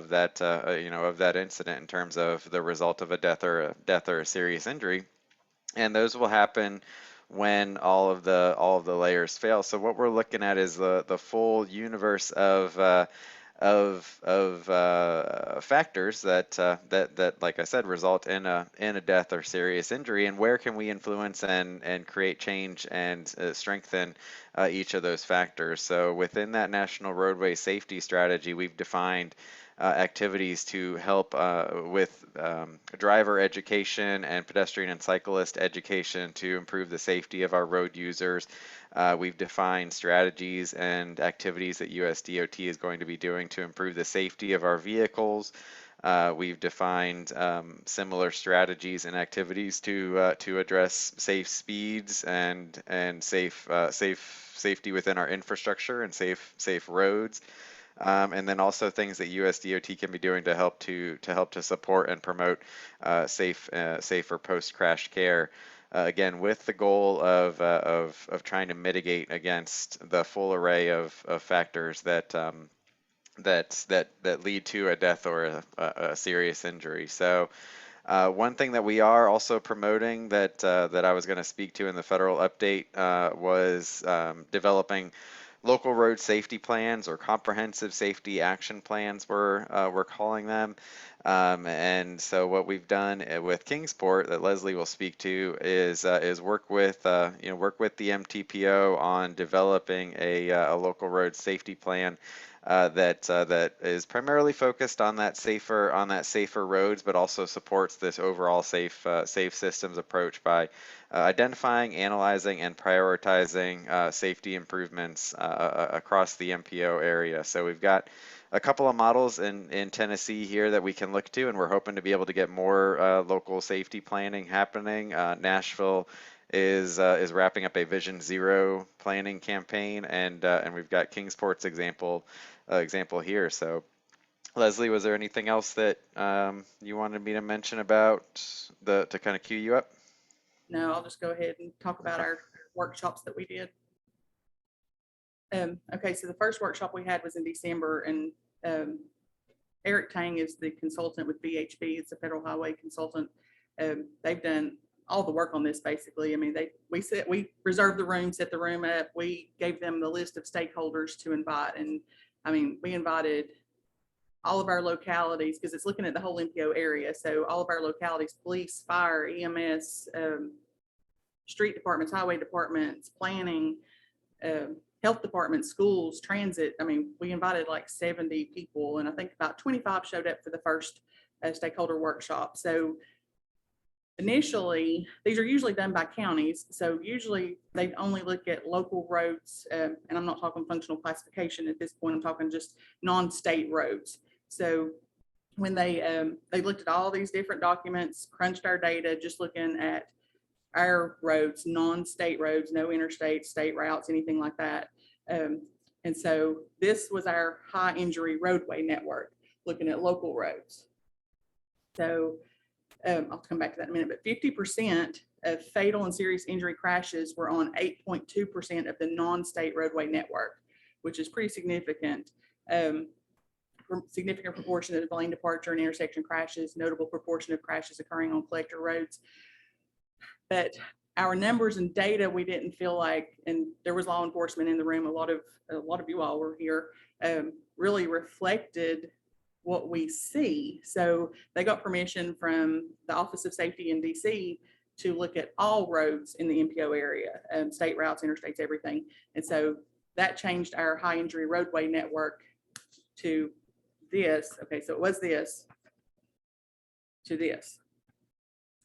Speaker 9: that incident in terms of the result of a death or a serious injury, and those will happen when all of the layers fail. So what we're looking at is the full universe of factors that, like I said, result in a death or serious injury, and where can we influence and create change and strengthen each of those factors. So within that National Roadway Safety Strategy, we've defined activities to help with driver education and pedestrian and cyclist education to improve the safety of our road users. We've defined strategies and activities that US DOT is going to be doing to improve the safety of our vehicles. We've defined similar strategies and activities to address safe speeds and safety within our infrastructure and safe roads. And then also things that US DOT can be doing to help to support and promote safer post-crash care. Again, with the goal of trying to mitigate against the full array of factors that lead to a death or a serious injury. So one thing that we are also promoting that I was going to speak to in the federal update was developing local road safety plans, or comprehensive safety action plans, we're calling them. And so what we've done with Kingsport that Leslie will speak to is work with the MTPO on developing a local road safety plan that is primarily focused on that safer roads, but also supports this overall safe systems approach by identifying, analyzing, and prioritizing safety improvements across the MPO area. So we've got a couple of models in Tennessee here that we can look to, and we're hoping to be able to get more local safety planning happening. Nashville is wrapping up a Vision Zero planning campaign, and we've got Kingsport's example here. So, Leslie, was there anything else that you wanted me to mention about to kind of cue you up?
Speaker 2: No, I'll just go ahead and talk about our workshops that we did. Okay, so the first workshop we had was in December, and Eric Tang is the consultant with VHB. It's a federal highway consultant. They've done all the work on this basically. I mean, we reserved the room, set the room up. We gave them the list of stakeholders to invite. And I mean, we invited all of our localities because it's looking at the whole MPO area. So all of our localities, police, fire, EMS, street departments, highway departments, planning, health departments, schools, transit. I mean, we invited like 70 people, and I think about 25 showed up for the first stakeholder workshop. So initially, these are usually done by counties. So usually they only look at local roads, and I'm not talking functional classification at this point. I'm talking just non-state roads. So when they looked at all these different documents, crunched our data, just looking at our roads, non-state roads, no interstate, state routes, anything like that. And so this was our high injury roadway network, looking at local roads. So I'll come back to that in a minute, but 50% of fatal and serious injury crashes were on 8.2% of the non-state roadway network, which is pretty significant. Significant proportion of lane departure and intersection crashes, notable proportion of crashes occurring on collector roads. But our numbers and data, we didn't feel like, and there was law enforcement in the room, a lot of you all were here, really reflected what we see. So they got permission from the Office of Safety in DC to look at all roads in the MPO area, state routes, interstates, everything. And so that changed our high injury roadway network to this. Okay, so it was this to this.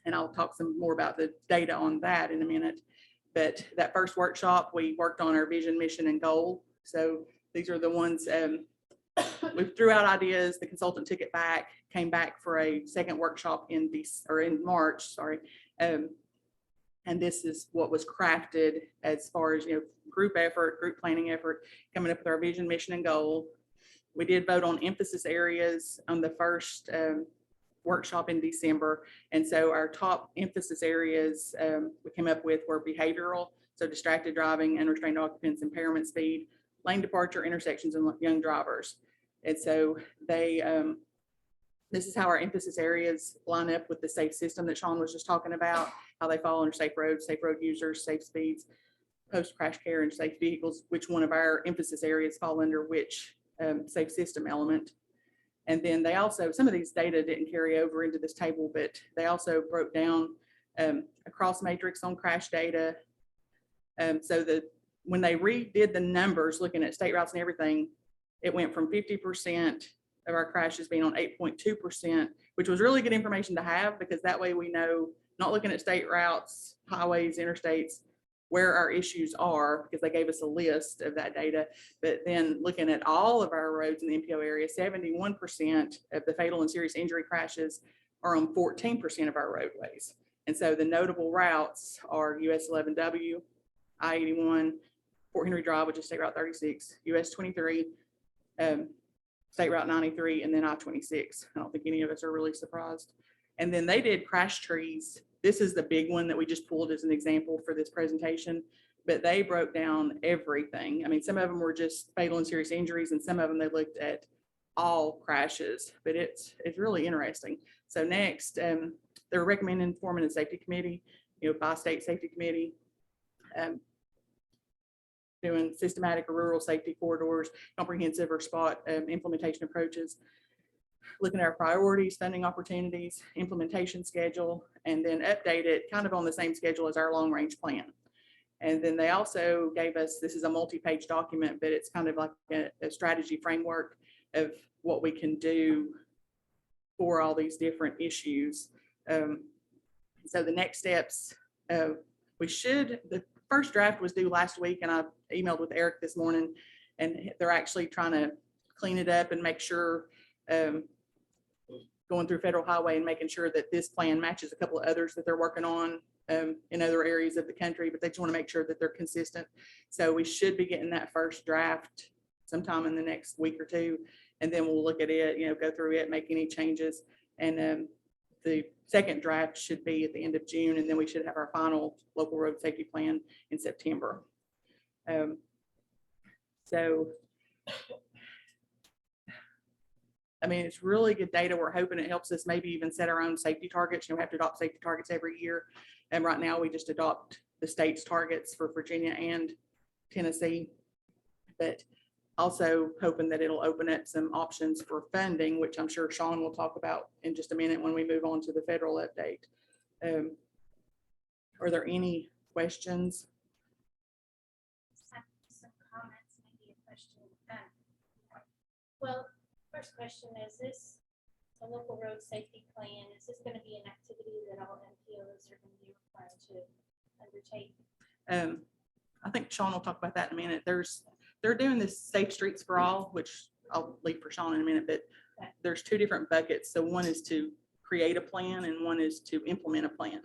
Speaker 2: And I'll talk some more about the data on that in a minute. But that first workshop, we worked on our vision, mission, and goal. So these are the ones we threw out ideas. The consultant took it back, came back for a second workshop in March, sorry. And this is what was crafted as far as, group effort, group planning effort, coming up with our vision, mission, and goal. We did vote on emphasis areas on the first workshop in December. And so our top emphasis areas we came up with were behavioral, so distracted driving, unrestrained occupants, impairment speed, lane departure, intersections, and young drivers. And so this is how our emphasis areas line up with the safe system that Sean was just talking about, how they fall under safe roads, safe road users, safe speeds, post-crash care, and safe vehicles, which one of our emphasis areas fall under which safe system element. And then they also, some of these data didn't carry over into this table, but they also broke down a cross matrix on crash data. So that when they redid the numbers, looking at state routes and everything, it went from 50% of our crashes being on 8.2%, which was really good information to have, because that way we know, not looking at state routes, highways, interstates, where our issues are, because they gave us a list of that data. But then looking at all of our roads in the MPO area, 71% of the fatal and serious injury crashes are on 14% of our roadways. And so the notable routes are US 11W, I-81, Fort Henry Drive, which is State Route 36, US 23, State Route 93, and then I-26. I don't think any of us are really surprised. And then they did crash trees. This is the big one that we just pulled as an example for this presentation, but they broke down everything. I mean, some of them were just fatal and serious injuries, and some of them they looked at all crashes, but it's really interesting. So next, they're recommending forming a safety committee, by state safety committee, doing systematic or rural safety corridors, comprehensive or spot implementation approaches, looking at our priorities, funding opportunities, implementation schedule, and then update it kind of on the same schedule as our long range plan. And then they also gave us, this is a multi-page document, but it's kind of like a strategy framework of what we can do for all these different issues. So the next steps, the first draft was due last week, and I emailed with Eric this morning, and they're actually trying to clean it up and make sure, going through federal highway and making sure that this plan matches a couple of others that they're working on in other areas of the country, but they just want to make sure that they're consistent. So we should be getting that first draft sometime in the next week or two, and then we'll look at it, go through it, make any changes. And the second draft should be at the end of June, and then we should have our final local road safety plan in September. So, I mean, it's really good data. We're hoping it helps us maybe even set our own safety targets. You know, we have to adopt safety targets every year. And right now we just adopt the state's targets for Virginia and Tennessee. But also hoping that it'll open up some options for funding, which I'm sure Sean will talk about in just a minute when we move on to the federal update. Are there any questions?
Speaker 6: Some comments, maybe a question. Well, first question, is this a local road safety plan? Is this going to be an activity that all MPOs are going to be required to undertake?
Speaker 2: I think Sean will talk about that in a minute. They're doing this Safe Streets for All, which I'll leave for Sean in a minute, but there's two different buckets. So one is to create a plan and one is to implement a plan.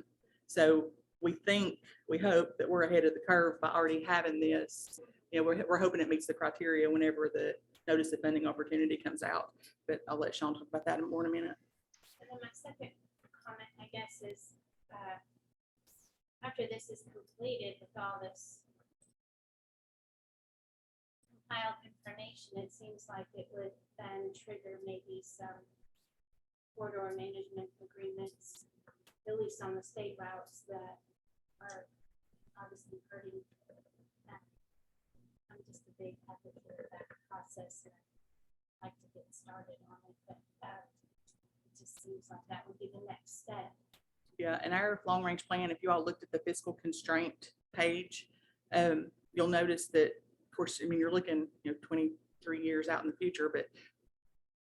Speaker 2: So we hope that we're ahead of the curve by already having this. You know, we're hoping it meets the criteria whenever the notice of funding opportunity comes out, but I'll let Sean talk about that more in a minute.
Speaker 6: And then my second comment, I guess, is after this is completed with all this compiled information, it seems like it would then trigger maybe some corridor management agreements, at least on the state routes that are obviously hurting. I'm just a big advocate of that process, and I'd like to get started on it, but it just seems like that would be the next step.
Speaker 2: Yeah, and our long range plan, if you all looked at the fiscal constraint page, you'll notice that, of course, I mean, you're looking, 23 years out in the future, but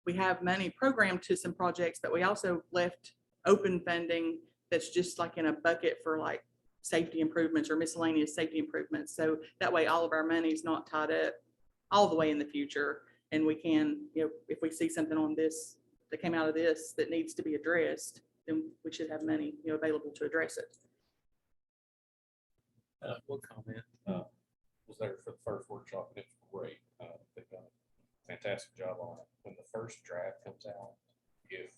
Speaker 2: we have money programmed to some projects, but we also left open funding that's just like in a bucket for like safety improvements or miscellaneous safety improvements. So that way all of our money is not tied up all the way in the future. And we can, if we see something on this that came out of this that needs to be addressed, then we should have money, available to address it.
Speaker 4: One comment, was there for the first workshop, and it was great. They've done a fantastic job on it. When the first draft comes out, if,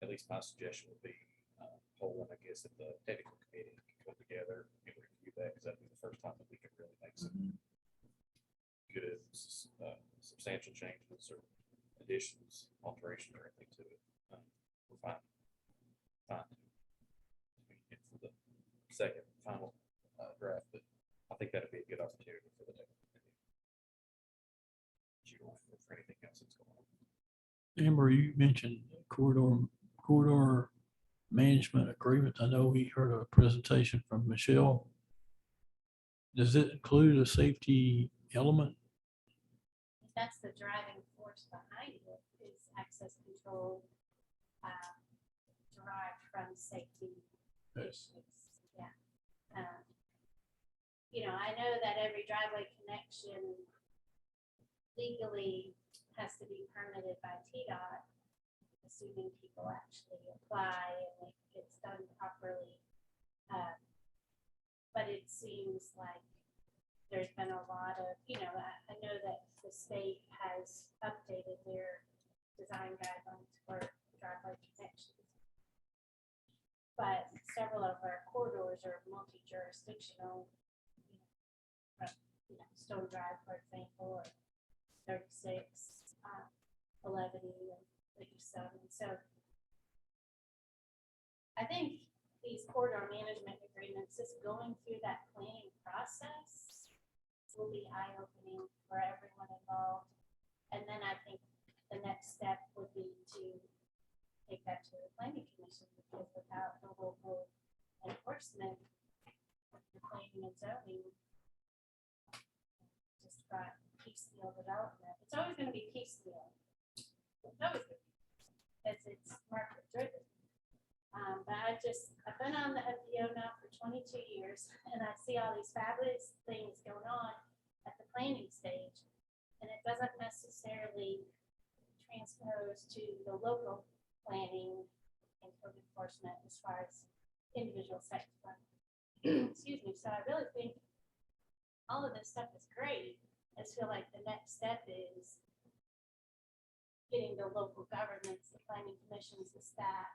Speaker 4: at least my suggestion would be, Poland, I guess, at the technical committee can come together and review that, because that'd be the first time that we can really make some good, substantial changes or additions, alterations, or anything to it. We're fine. For the second final draft, but I think that'd be a good opportunity for the next. You don't have for anything else that's going on.
Speaker 5: Amber, you mentioned corridor management agreements. I know we heard a presentation from Michelle. Does it include a safety element?
Speaker 6: That's the driving force behind it, is access control derived from safety issues. Yeah. I know that every driveway connection legally has to be permitted by Tdot, assuming people actually apply and it gets done properly. But it seems like there's been a lot of, I know that the state has updated their design guidelines for driveway connections. But several of our corridors are multi-jurisdictional, Stone Drive, for example, or 36, 11, and 37. So I think these corridor management agreements, just going through that planning process, will be eye-opening for everyone involved. And then I think the next step would be to take that to the planning commission, because without the local enforcement, the planning and zoning just got piecemeal development. It's always going to be piecemeal. It's always going to be, because it's market driven. But I've been on the MTPO now for 22 years, and I see all these fabulous things going on at the planning stage, and it doesn't necessarily transpose to the local planning and code enforcement as far as individual sites. Excuse me. So I really think all of this stuff is great. I just feel like the next step is getting the local governments, the planning commissions, the staff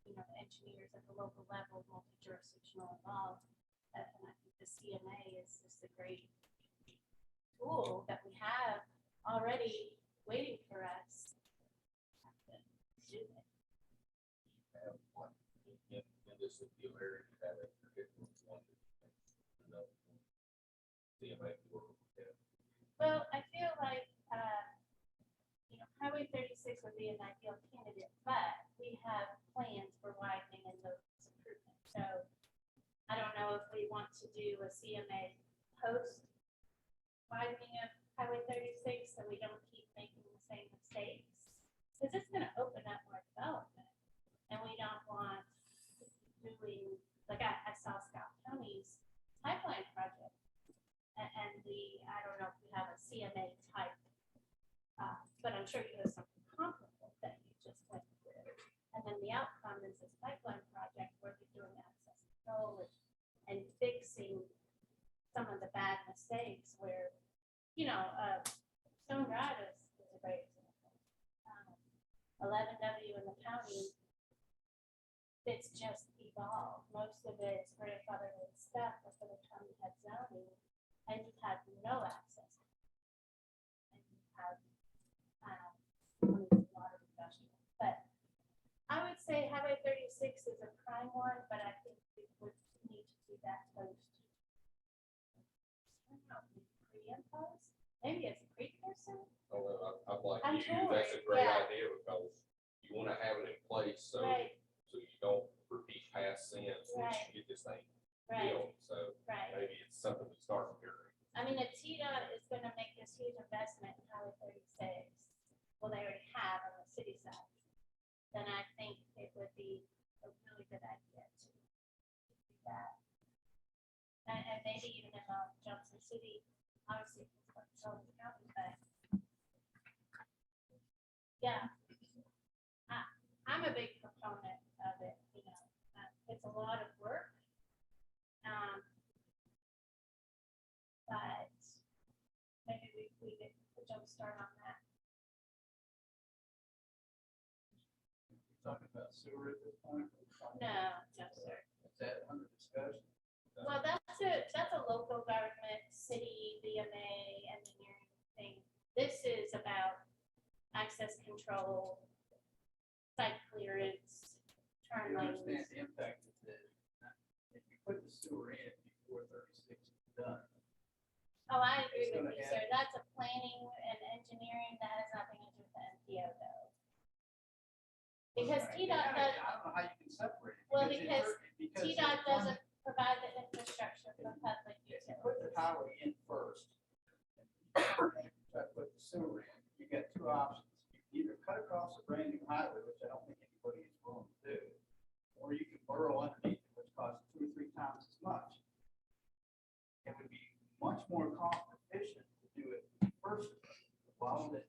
Speaker 6: you know, the engineers at the local level, multi-jurisdictional involved. And I think the CMA is just a great tool that we have already waiting for us. To do it.
Speaker 7: In this appeal area, you have a particular one. CMA work with them.
Speaker 6: Well, I feel like, you know, Highway 36 would be an ideal candidate, but we have plans for widening and those improvements. So I don't know if we want to do a CMA post widening of Highway 36 so we don't keep making the same mistakes. Because it's going to open up more development. And we don't want doing, like I saw Scott County's pipeline project. And I don't know if we have a CMA type, but I'm sure you have something comparable that you just went through. And then the outcome is this pipeline project where we're doing access control and fixing some of the bad mistakes where, you know, Stone Drive is a great example. 11W in the county, it's just evolved. Most of it is grandfathered and stuff, but by the time you had zoning, and you have no access. And you have a lot of industrial. But I would say Highway 36 is a prime one, but I think we would need to do that post. I don't know, pre and post? Maybe it's a precursor?
Speaker 7: Oh, I'm like
Speaker 6: I'm
Speaker 7: you, that's a
Speaker 6: torn,
Speaker 7: great
Speaker 6: yeah.
Speaker 7: idea because you want to have it in place so,
Speaker 6: Right,
Speaker 7: so you don't repeat past sins once
Speaker 6: Right.
Speaker 7: you get this thing
Speaker 6: right,
Speaker 7: built. So
Speaker 6: right.
Speaker 7: maybe it's something to start here.
Speaker 6: I mean, a Tdot is gonna make this huge investment in Highway 36. Well, they already have on the city side. Then I think it would be a really good idea to do that. And maybe even in Johnson City, obviously, it's Sullivan County, but yeah. I'm a big proponent of it, you know, it's a lot of work. But maybe we get a jump start on that.
Speaker 8: Talking about sewer at this point?
Speaker 6: No, sir.
Speaker 8: Is that under discussion?
Speaker 6: Well, that's a local government, city, VMA, engineering thing. This is about access control, site clearance, turn
Speaker 8: You
Speaker 6: lanes.
Speaker 8: understand the impact of this. If you put the sewer in before 36 is done,
Speaker 6: Oh, I agree
Speaker 8: It's
Speaker 6: with
Speaker 8: gonna
Speaker 6: you, sir. That's a planning and engineering, that has nothing to do with the MTO though. Because
Speaker 8: I
Speaker 6: Tdot
Speaker 8: don't
Speaker 6: does,
Speaker 8: know how you can separate it.
Speaker 6: Well,
Speaker 8: because
Speaker 6: Tdot
Speaker 8: if one-
Speaker 6: doesn't provide the infrastructure for public
Speaker 8: If you put the
Speaker 6: utilities.
Speaker 8: highway in first, and try to put the sewer in, you got two options. You can either cut across a brand new highway, which I don't think anybody is willing to do, or you can burrow underneath it, which costs 2 or 3 times as much. It would be much more cost efficient to do it first, while the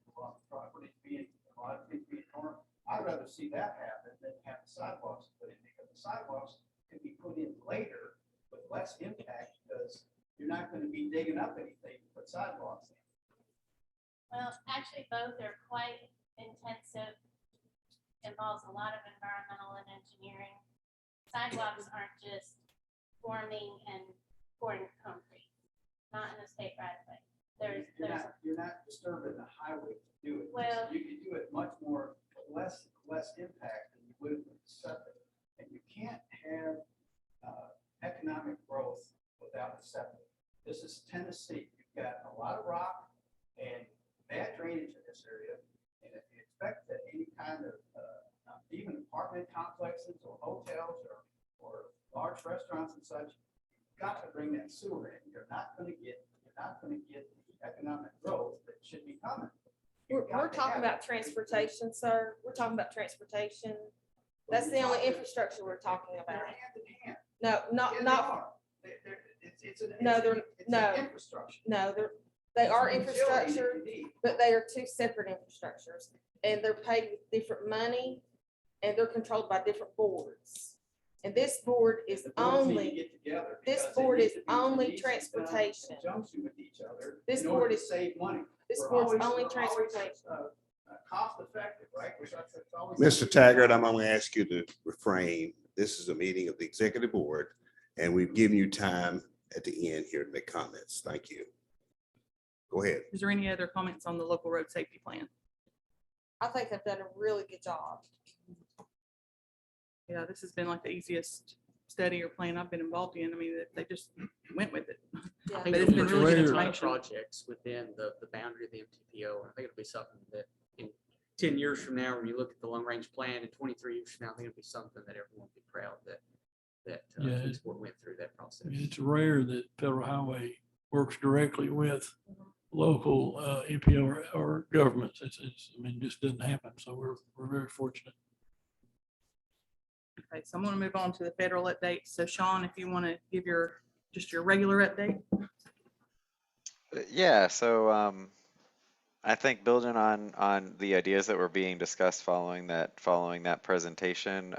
Speaker 8: property being, a lot of things being torn. I'd rather see that happen than have the sidewalks put in, because the sidewalks can be put in later with less impact, because you're not going to be digging up anything to put sidewalks in.
Speaker 6: Well, actually, both are quite intensive, involves a lot of environmental and engineering. Sidewalks aren't just forming and pouring concrete, not in a state right of way.
Speaker 8: You're not disturbing the highway to do it.
Speaker 6: Well-
Speaker 8: You can do it much more, less impact than you would with septic. And you can't have economic growth without the septic. This is Tennessee. You've got a lot of rock and bad drainage in this area. And if you expect that any kind of, even apartment complexes or hotels or large restaurants and such, you've got to bring that sewer in. You're not going to get the economic growth that should be coming. You've got
Speaker 10: We're
Speaker 8: to
Speaker 10: talking
Speaker 8: have
Speaker 10: about
Speaker 8: it.
Speaker 10: transportation, sir. We're talking about transportation. That's the only infrastructure we're talking
Speaker 8: They're
Speaker 10: about.
Speaker 8: hand in hand.
Speaker 10: No,
Speaker 8: Yeah,
Speaker 10: not,
Speaker 8: they
Speaker 10: not,
Speaker 8: are. It's an
Speaker 10: No, they're-
Speaker 8: it's
Speaker 10: no.
Speaker 8: an infrastructure.
Speaker 10: no, they are
Speaker 8: It's a utility that
Speaker 10: infrastructure,
Speaker 8: you need.
Speaker 10: but they are two separate infrastructures. And they're paid with different money and they're controlled by different boards. And this board is
Speaker 8: The boards need to
Speaker 10: only,
Speaker 8: get together
Speaker 10: this
Speaker 8: because they
Speaker 10: board
Speaker 8: need
Speaker 10: is
Speaker 8: to be-
Speaker 10: only
Speaker 8: they need to be done in
Speaker 10: transportation.
Speaker 8: conjunction with each other
Speaker 10: This
Speaker 8: in order
Speaker 10: board
Speaker 8: to
Speaker 10: is-
Speaker 8: save money.
Speaker 10: this
Speaker 8: We're
Speaker 10: board's
Speaker 8: always-
Speaker 10: only
Speaker 8: we're always,
Speaker 10: transportation.
Speaker 8: Cost effective, right?
Speaker 1: Mr. Taggart, I'm going to ask you to refrain. This is a meeting of the executive board, and we've given you time at the end here to make comments. Thank you. Go ahead.
Speaker 2: Is there any other comments on the local road safety plan?
Speaker 10: I think they've done a really good job.
Speaker 2: Yeah, this has been like the easiest study or plan I've been involved in. I mean, they just went with it.
Speaker 10: Yeah.
Speaker 3: I think
Speaker 2: But it's been
Speaker 3: it'll
Speaker 2: really good
Speaker 3: bring a ton of
Speaker 2: information.
Speaker 3: projects within the boundary of the MTPO. I think it'll be something that in 10 years from now, when you look at the long range plan, in 23 years from now, I think it'll be something that everyone will be proud that
Speaker 5: Yeah.
Speaker 3: Kingsport went through that process.
Speaker 5: I mean, it's rare that Federal Highway works directly with local MPO or governments. I mean, just doesn't happen. So we're very fortunate.
Speaker 2: Okay, so I'm going to move on to the federal updates. So Sean, if you want to give just your regular update.
Speaker 9: Yeah, so I think building on the ideas that were being discussed following that presentation,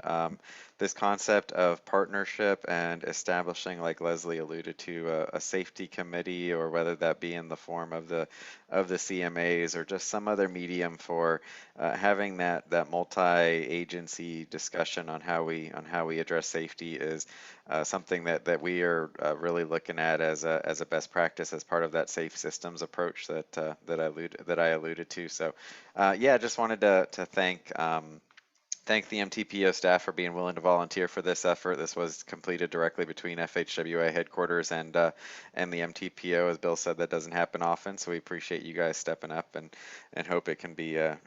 Speaker 9: this concept of partnership and establishing, like Leslie alluded to, a safety committee, or whether that be in the form of the CMAs or just some other medium for having that multi-agency discussion on how we address safety is something that we are really looking at as a best practice as part of that safe systems approach that I alluded to. So yeah, just wanted to thank the MTPO staff for being willing to volunteer for this effort. This was completed directly between FHWA headquarters and the MTPO. As Bill said, that doesn't happen often, so we appreciate you guys stepping up and hope it can be a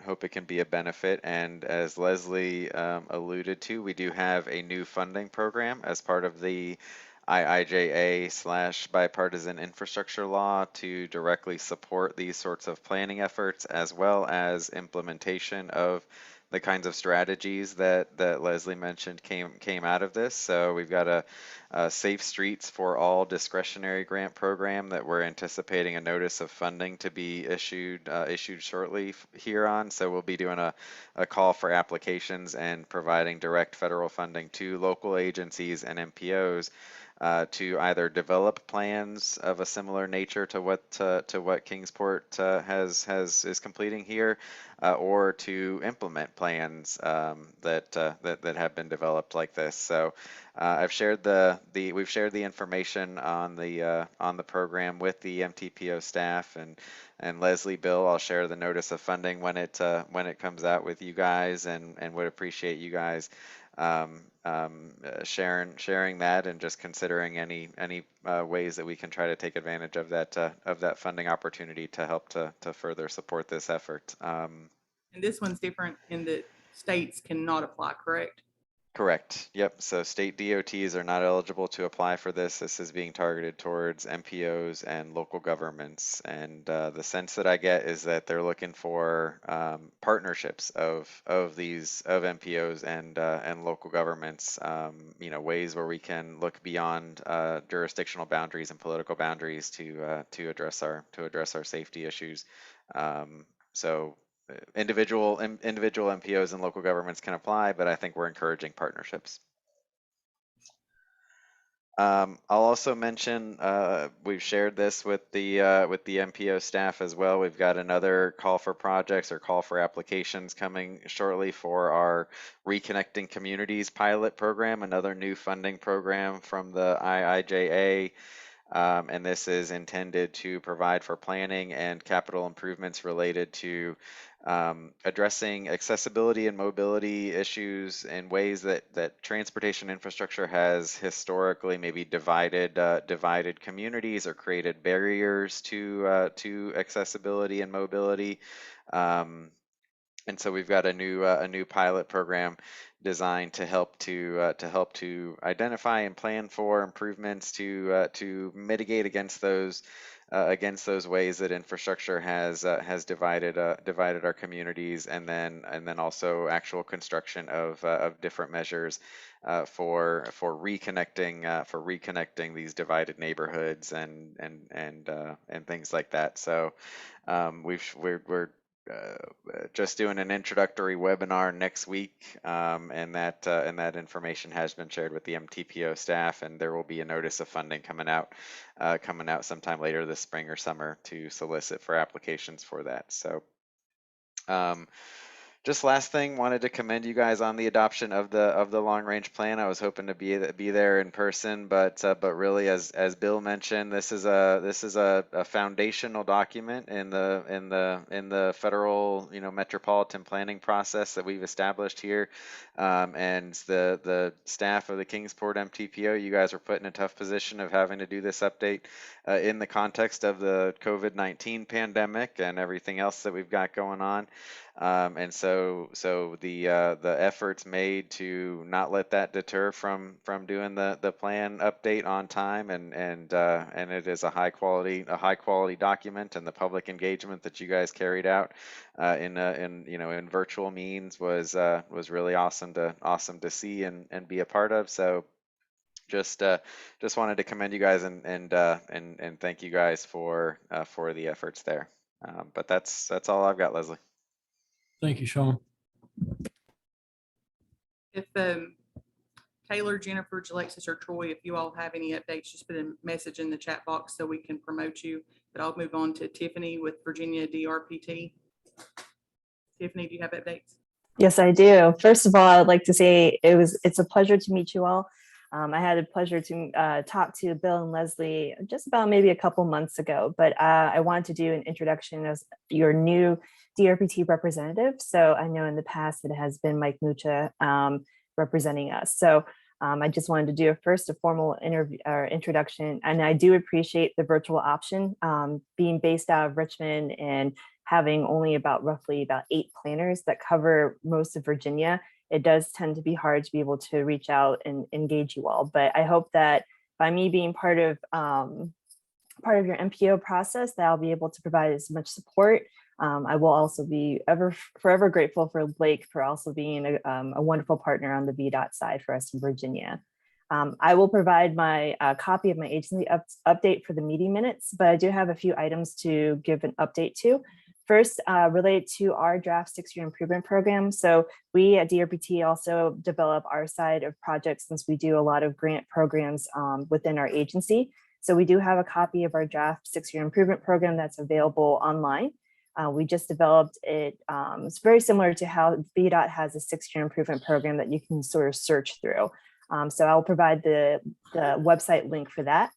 Speaker 9: benefit. And as Leslie alluded to, we do have a new funding program as part of the IIJA / bipartisan infrastructure law to directly support these sorts of planning efforts, as well as implementation of the kinds of strategies that Leslie mentioned came out of this. So we've got a Safe Streets for All discretionary grant program that we're anticipating a notice of funding to be issued shortly here on. So we'll be doing a call for applications and providing direct federal funding to local agencies and MPOs to either develop plans of a similar nature to what Kingsport is completing here, or to implement plans that have been developed like this. So we've shared the information on the program with the MTPO staff, and Leslie, Bill, I'll share the notice of funding when it comes out with you guys, and would appreciate you guys sharing that, and just considering any ways that we can try to take advantage of that funding opportunity to help to further support this effort.
Speaker 2: And this one's different in that states cannot apply, correct?
Speaker 9: Correct. Yep. So state DOTs are not eligible to apply for this. This is being targeted towards MPOs and local governments. And the sense that I get is that they're looking for partnerships of MPOs and local governments. Ways where we can look beyond jurisdictional boundaries and political boundaries to address our safety issues. So individual MPOs and local governments can apply, but I think we're encouraging partnerships. I'll also mention we've shared this with the MPO staff as well. We've got another call for projects or call for applications coming shortly for our Reconnecting Communities pilot program, another new funding program from the IIJA. And this is intended to provide for planning and capital improvements related to addressing accessibility and mobility issues in ways that transportation infrastructure has historically maybe divided communities or created barriers to accessibility and mobility. And so we've got a new pilot program designed to help to identify and plan for improvements to mitigate against those ways that infrastructure has divided our communities, and then also actual construction of different measures for reconnecting these divided neighborhoods and things like that. So we're just doing an introductory webinar next week, and that information has been shared with the MTPO staff, and there will be a notice of funding coming out sometime later this spring or summer to solicit for applications for that. So Just last thing, wanted to commend you guys on the adoption of the long range plan. I was hoping to be there in person, but really, as Bill mentioned, this is a foundational document in the federal metropolitan planning process that we've established here, and the staff of the Kingsport MTPO, you guys were put in a tough position of having to do this update in the context of the COVID-19 pandemic and everything else that we've got going on. And so the efforts made to not let that deter from doing the plan update on time, and it is a high quality document, and the public engagement that you guys carried out in virtual means was really awesome to see and be a part of. So just wanted to commend you guys and thank you guys for the efforts there. But that's all I've got, Leslie.
Speaker 5: Thank you, Sean.
Speaker 2: If Taylor, Jennifer, Alexis, or Troy, if you all have any updates, just put a message in the chat box so we can promote you. But I'll move on to Tiffany with Virginia Drpt. Tiffany, do you have updates?
Speaker 11: Yes, I do. First of all, I'd like to say it's a pleasure to meet you all. I had a pleasure to talk to Bill and Leslie just about maybe a couple months ago, but I wanted to do an introduction as your new DRPT representative. So I know in the past it has been Mike Mucha representing us. So I just wanted to do a formal introduction, and I do appreciate the virtual option. Being based out of Richmond and having only roughly about 8 planners that cover most of Virginia, it does tend to be hard to be able to reach out and engage you all. But I hope that by me being part of your MPO process, that I'll be able to provide as much support. I will also be forever grateful for Blake for also being a wonderful partner on the VDOT side for us in Virginia. I will provide my copy of my agency update for the meeting minutes, but I do have a few items to give an update to. First, related to our draft 6-year improvement program. So we at DRPT also develop our side of projects, since we do a lot of grant programs within our agency. So we do have a copy of our draft 6-year improvement program that's available online. We just developed it. It's very similar to how VDOT has a 6-year improvement program that you can sort of search through. So I'll provide the website link for that.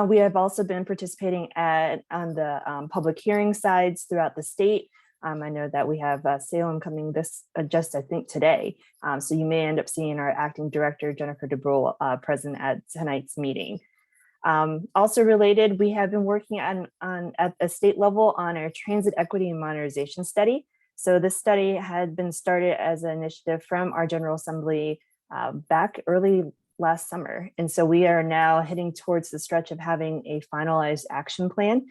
Speaker 11: We have also been participating on the public hearing sides throughout the state. I know that we have Salem coming just I think today. So you may end up seeing our acting director, Jennifer DeBrule, present at tonight's meeting. Also related, we have been working at a state level on our transit equity and modernization study. So this study had been started as an initiative from our General Assembly back early last summer. And so we are now heading towards the stretch of having a finalized action plan.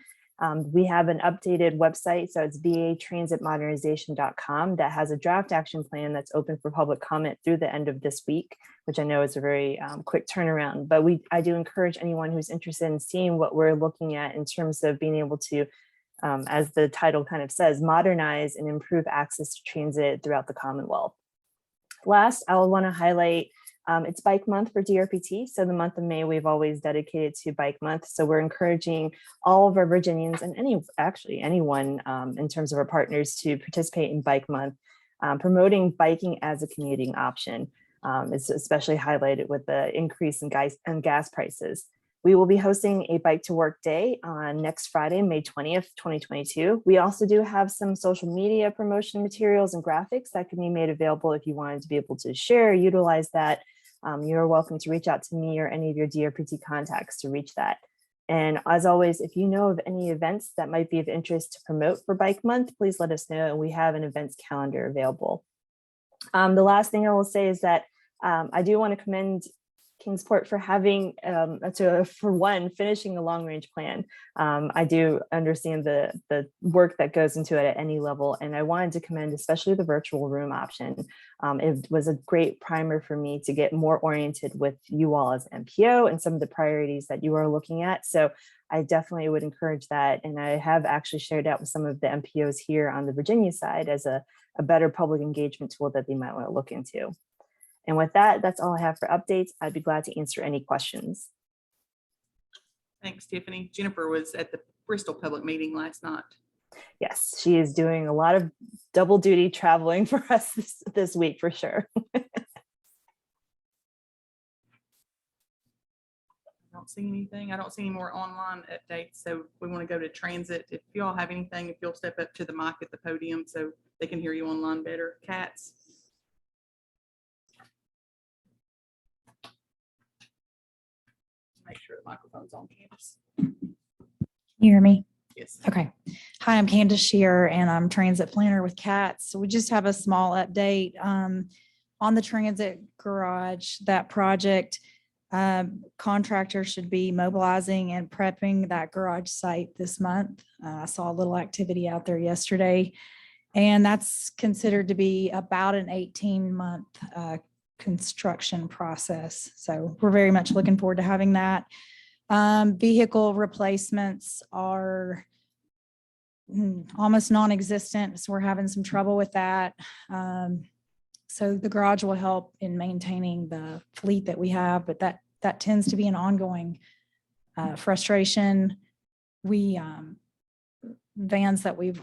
Speaker 11: We have an updated website, so it's vatransitmodernization.com, that has a draft action plan that's open for public comment through the end of this week, which I know is a very quick turnaround. But I do encourage anyone who's interested in seeing what we're looking at in terms of being able to, as the title kind of says, modernize and improve access to transit throughout the Commonwealth. Last, I will want to highlight it's Bike Month for DRPT. So the month of May, we've always dedicated to Bike Month. So we're encouraging all of our Virginians and anyone in terms of our partners to participate in Bike Month, promoting biking as a commuting option. It's especially highlighted with the increase in gas prices. We will be hosting a Bike to Work Day on next Friday, May 20th, 2022. We also do have some social media promotion materials and graphics that can be made available if you wanted to be able to share, utilize that. You're welcome to reach out to me or any of your DRPT contacts to reach that. And as always, if you know of any events that might be of interest to promote for Bike Month, please let us know, and we have an events calendar available. The last thing I will say is that I do want to commend Kingsport for having, finishing a long range plan. I do understand the work that goes into it at any level, and I wanted to commend especially the virtual room option. It was a great primer for me to get more oriented with you all as MPO and some of the priorities that you are looking at. So I definitely would encourage that. And I have actually shared out with some of the MPOs here on the Virginia side as a better public engagement tool that they might want to look into. And with that, that's all I have for updates. I'd be glad to answer any questions.
Speaker 2: Thanks, Tiffany. Jennifer was at the Bristol public meeting last night.
Speaker 11: Yes, she is doing a lot of double duty traveling for us this week for sure.
Speaker 2: I don't see anything. I don't see any more online updates. So we want to go to transit. If you all have anything, if you'll step up to the mic at the podium so they can hear you online better. Cats. Make sure the microphone's on, Candace.
Speaker 12: You hear me?
Speaker 2: Yes.
Speaker 12: Okay. Hi, I'm Candace Shear and I'm transit planner with CATS. So we just have a small update on the transit garage. That project contractor should be mobilizing and prepping that garage site this month. I saw a little activity out there yesterday, and that's considered to be about an 18-month construction process. So we're very much looking forward to having that. Vehicle replacements are almost non-existent, so we're having some trouble with that. So the garage will help in maintaining the fleet that we have, but that tends to be an ongoing frustration. We vans that we've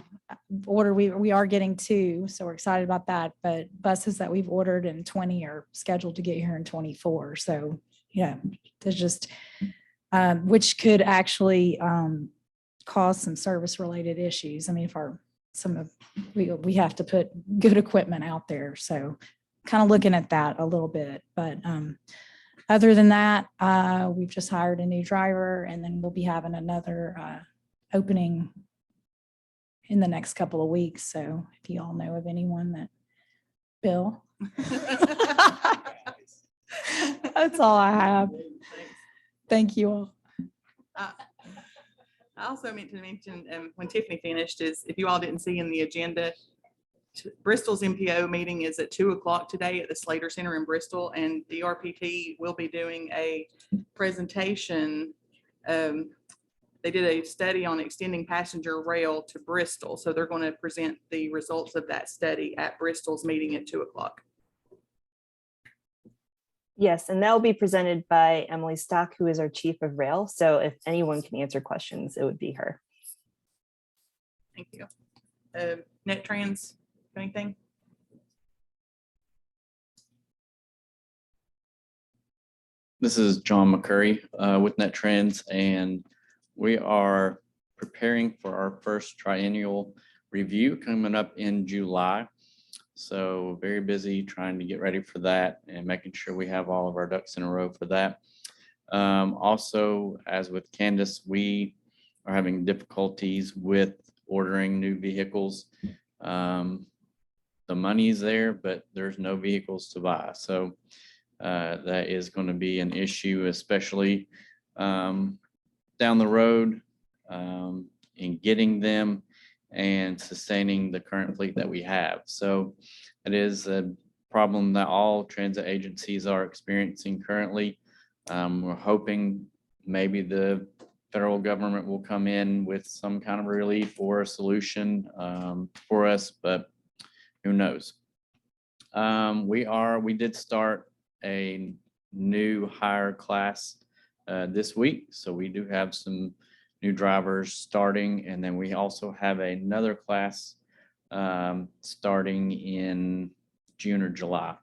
Speaker 12: ordered, we are getting 2, so we're excited about that. But buses that we've ordered in 20 are scheduled to get here in 24. So yeah, there's just which could actually cause some service related issues. I mean, if we have to put good equipment out there. So kind of looking at that a little bit, but other than that, we've just hired a new driver, and then we'll be having another opening in the next couple of weeks. So if you all know of anyone that, Bill. That's all I have. Thank you all.
Speaker 2: I also meant to mention when Tiffany finished is if you all didn't see in the agenda, Bristol's MTPO meeting is at 2:00 today at the Slater Center in Bristol, and DRPT will be doing a presentation. They did a study on extending passenger rail to Bristol, so they're going to present the results of that study at Bristol's meeting at 2:00.
Speaker 11: Yes, and that will be presented by Emily Stock, who is our chief of rail. So if anyone can answer questions, it would be her.
Speaker 2: Thank you. NetTrans, anything?
Speaker 13: This is John McCurry with NetTrans, and we are preparing for our first triennial review coming up in July. So very busy trying to get ready for that and making sure we have all of our ducks in a row for that. Also, as with Candace, we are having difficulties with ordering new vehicles. The money's there, but there's no vehicles to buy. So that is going to be an issue, especially down the road in getting them and sustaining the current fleet that we have. So it is a problem that all transit agencies are experiencing currently. We're hoping maybe the federal government will come in with some kind of relief or a solution for us, but who knows? We did start a new hire class this week. So we do have some new drivers starting, and then we also have another class starting in June or July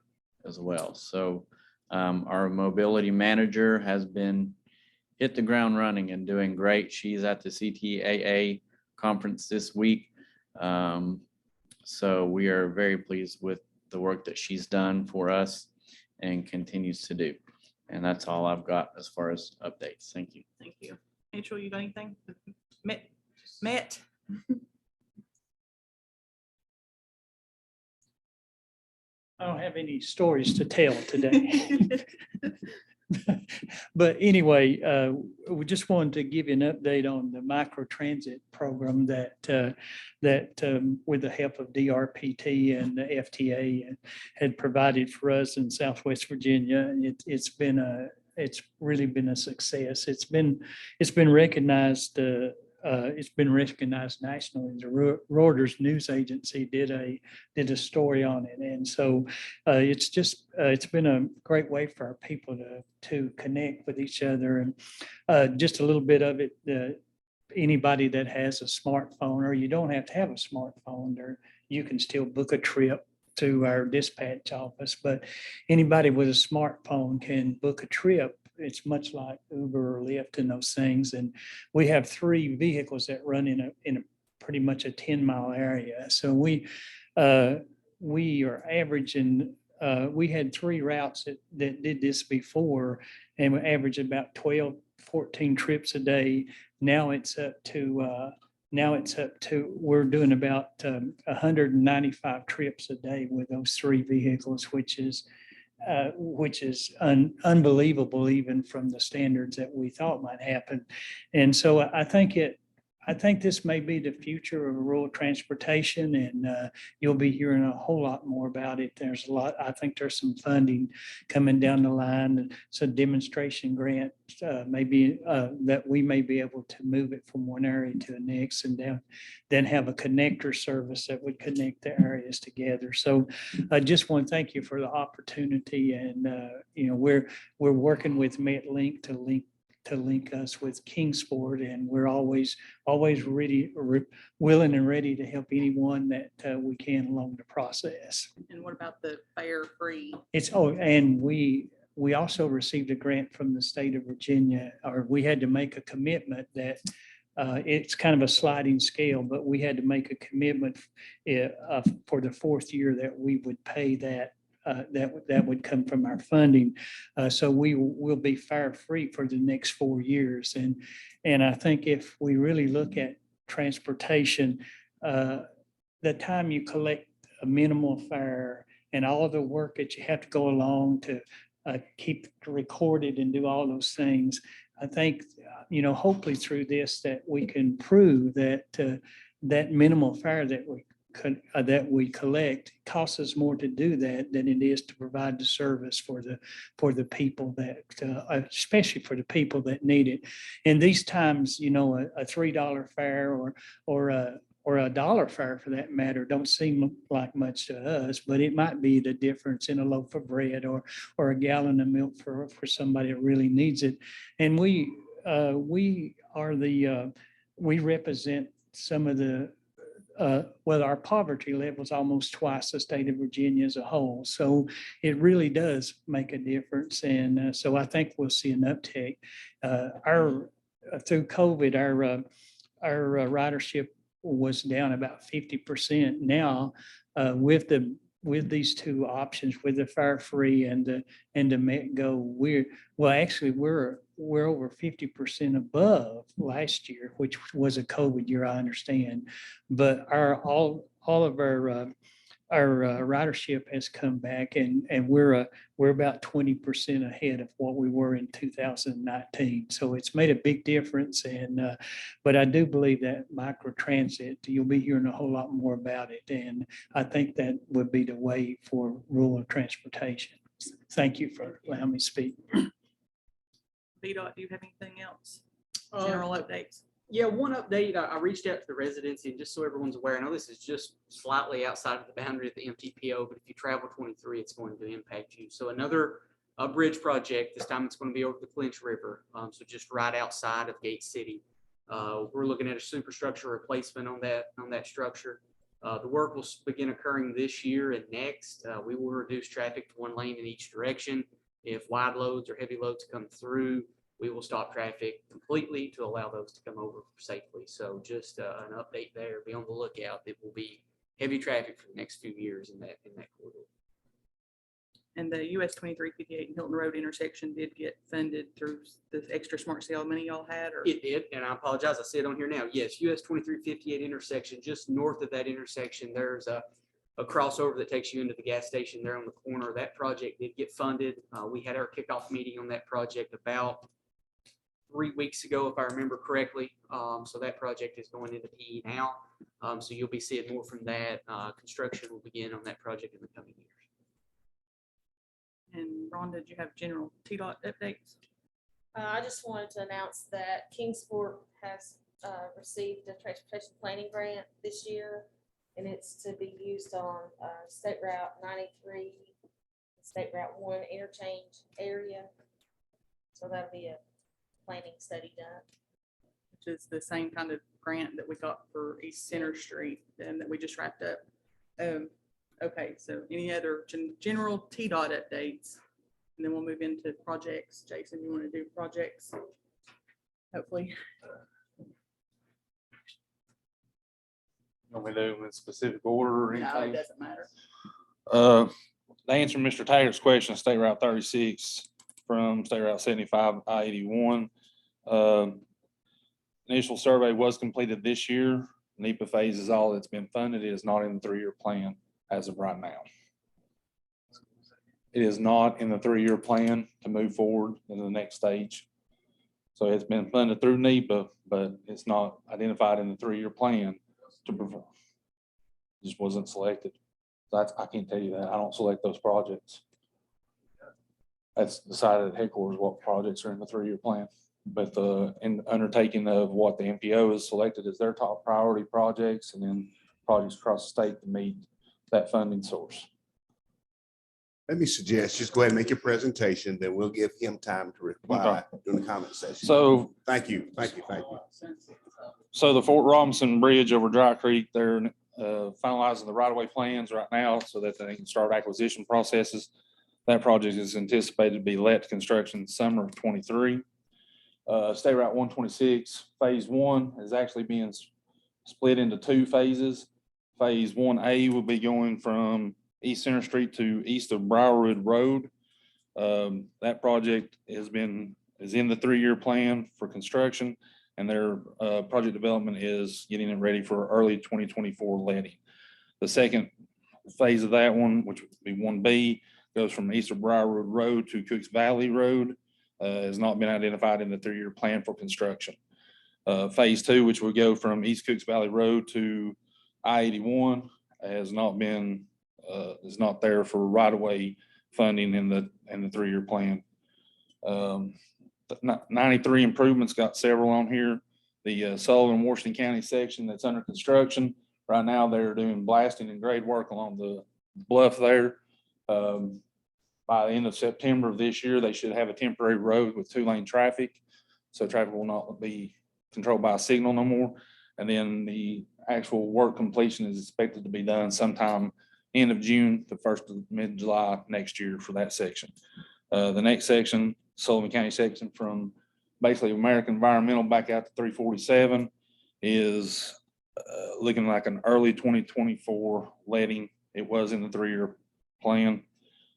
Speaker 13: as well. So our mobility manager has been hit the ground running and doing great. She's at the CTAA conference this week. So we are very pleased with the work that she's done for us and continues to do. And that's all I've got as far as updates. Thank you.
Speaker 2: Thank you. Mitchell, you got anything? Met.
Speaker 14: I don't have any stories to tell today. But anyway, we just wanted to give you an update on the micro transit program that with the help of DRPT and the FTA had provided for us in Southwest Virginia. It's really been a success. It's been recognized. It's been recognized nationally. The Reuters news agency did a story on it, and so it's been a great way for our people to connect with each other. And just a little bit of it, anybody that has a smartphone, or you don't have to have a smartphone, or you can still book a trip to our dispatch office, but anybody with a smartphone can book a trip. It's much like Uber or Lyft and those things. And we have 3 vehicles that run in a pretty much a 10-mile area. So we are averaging, we had 3 routes that did this before, and we averaged about 12, 14 trips a day. Now it's up to, we're doing about 195 trips a day with those 3 vehicles, which is unbelievable, even from the standards that we thought might happen. And so I think this may be the future of rural transportation, and you'll be hearing a whole lot more about it. There's a lot, I think there's some funding coming down the line, some demonstration grant maybe that we may be able to move it from one area to the next, and then have a connector service that would connect the areas together. So I just want to thank you for the opportunity, and we're working with MetLink to link us with Kingsport, and we're always ready, willing and ready to help anyone that we can along the process.
Speaker 2: And what about the fare free?
Speaker 14: And we also received a grant from the state of Virginia, or we had to make a commitment that it's kind of a sliding scale, but we had to make a commitment for the 4th year that we would pay that. That would come from our funding. So we will be fare free for the next 4 years. And I think if we really look at transportation, the time you collect a minimal fare and all the work that you have to go along to keep recorded and do all those things, I think, hopefully through this that we can prove that that minimal fare that we collect costs us more to do that than it is to provide the service for the people that, especially for the people that need it. In these times, a $3 fare or a $1 fare for that matter don't seem like much to us, but it might be the difference in a loaf of bread or a gallon of milk for somebody that really needs it. And we represent some of the our poverty level is almost twice the state of Virginia as a whole. So it really does make a difference. And so I think we'll see an uptick. Through COVID, our ridership was down about 50%. Now, with these 2 options, with the fare free and the MetGo, we're over 50% above last year, which was a COVID year, I understand. But all of our ridership has come back, and we're about 20% ahead of what we were in 2019. So it's made a big difference. And but I do believe that microtransit, you'll be hearing a whole lot more about it. And I think that would be the way for rural transportation. Thank you for allowing me to speak.
Speaker 2: Tdot, do you have anything else? General updates?
Speaker 3: Yeah, one update, I reached out to the residents, and just so everyone's aware, I know this is just slightly outside of the boundary of the MTPO, but if you travel 23, it's going to impact you. So another bridge project, this time it's going to be over the Clinch River, so just right outside of Gate City. We're looking at a superstructure replacement on that structure. The work will begin occurring this year and next. We will reduce traffic to 1 lane in each direction. If wide loads or heavy loads come through, we will stop traffic completely to allow those to come over safely. So just an update there. Be on the lookout. There will be heavy traffic for the next few years in that corridor.
Speaker 2: And the US 2358 and Hilton Road intersection did get funded through the extra smart sale money y'all had, or?
Speaker 3: It did, and I apologize. I see it on here now. Yes, US 2358 intersection. Just north of that intersection, there's a crossover that takes you into the gas station there on the corner. That project did get funded. We had our kickoff meeting on that project about 3 weeks ago, if I remember correctly. So that project is going into PE now. So you'll be seeing more from that. Construction will begin on that project in the coming years.
Speaker 2: And Rhonda, did you have general Tdot updates?
Speaker 10: I just wanted to announce that Kingsport has received a transportation planning grant this year, and it's to be used on State Route 93, State Route 1 interchange area. So that'll be a planning study done.
Speaker 2: which is the same kind of grant that we got for East Center Street and that we just wrapped up. Okay, so any other general Tdot updates? And then we'll move into projects. Jason, you want to do projects? Hopefully.
Speaker 15: Want me to do them in specific order or
Speaker 2: No, it
Speaker 15: anything?
Speaker 2: doesn't matter.
Speaker 15: To answer Mr. Taggart's question, State Route 36 from State Route 75, I-81. Initial survey was completed this year. NEPA phase is all that's been funded. It is not in the 3-year plan as of right now. It is not in the 3-year plan to move forward in the next stage. So it's been funded through NEPA, but it's not identified in the 3-year plan to perform. Just wasn't selected. That's, I can't tell you that. I don't select those projects. That's decided at headquarters what projects are in the 3-year plan. But the undertaking of what the MPO is selected as their top priority projects, and then projects across the state to meet that funding source.
Speaker 1: Let me suggest, just go ahead and make your presentation, then we'll give him time to reply during the comment session.
Speaker 15: So
Speaker 1: Thank you.
Speaker 15: So the Fort Robinson Bridge over Dry Creek, they're finalizing the right-of-way plans right now so that they can start acquisition processes. That project is anticipated to be let to construction summer of 23. State Route 126, Phase 1 is actually being split into 2 phases. Phase 1A will be going from East Center Street to east of Briarwood Road. That project is in the 3-year plan for construction, and their project development is getting it ready for early 2024 letting. The second phase of that one, which would be 1B, goes from east of Briarwood Road to Cooks Valley Road. Has not been identified in the 3-year plan for construction. Phase 2, which would go from East Cooks Valley Road to I-81, has not been is not there for right-of-way funding in the 3-year plan. 93 improvements, got several on here. The Sullivan Washington County section that's under construction right now, they're doing blasting and grade work along the bluff there. By the end of September of this year, they should have a temporary road with 2-lane traffic. So traffic will not be controlled by a signal no more. And then the actual work completion is expected to be done sometime end of June to first of mid-July next year for that section. The next section, Sullivan County section from basically American Environmental back out to 347 is looking like an early 2024 letting. It was in the 3-year plan.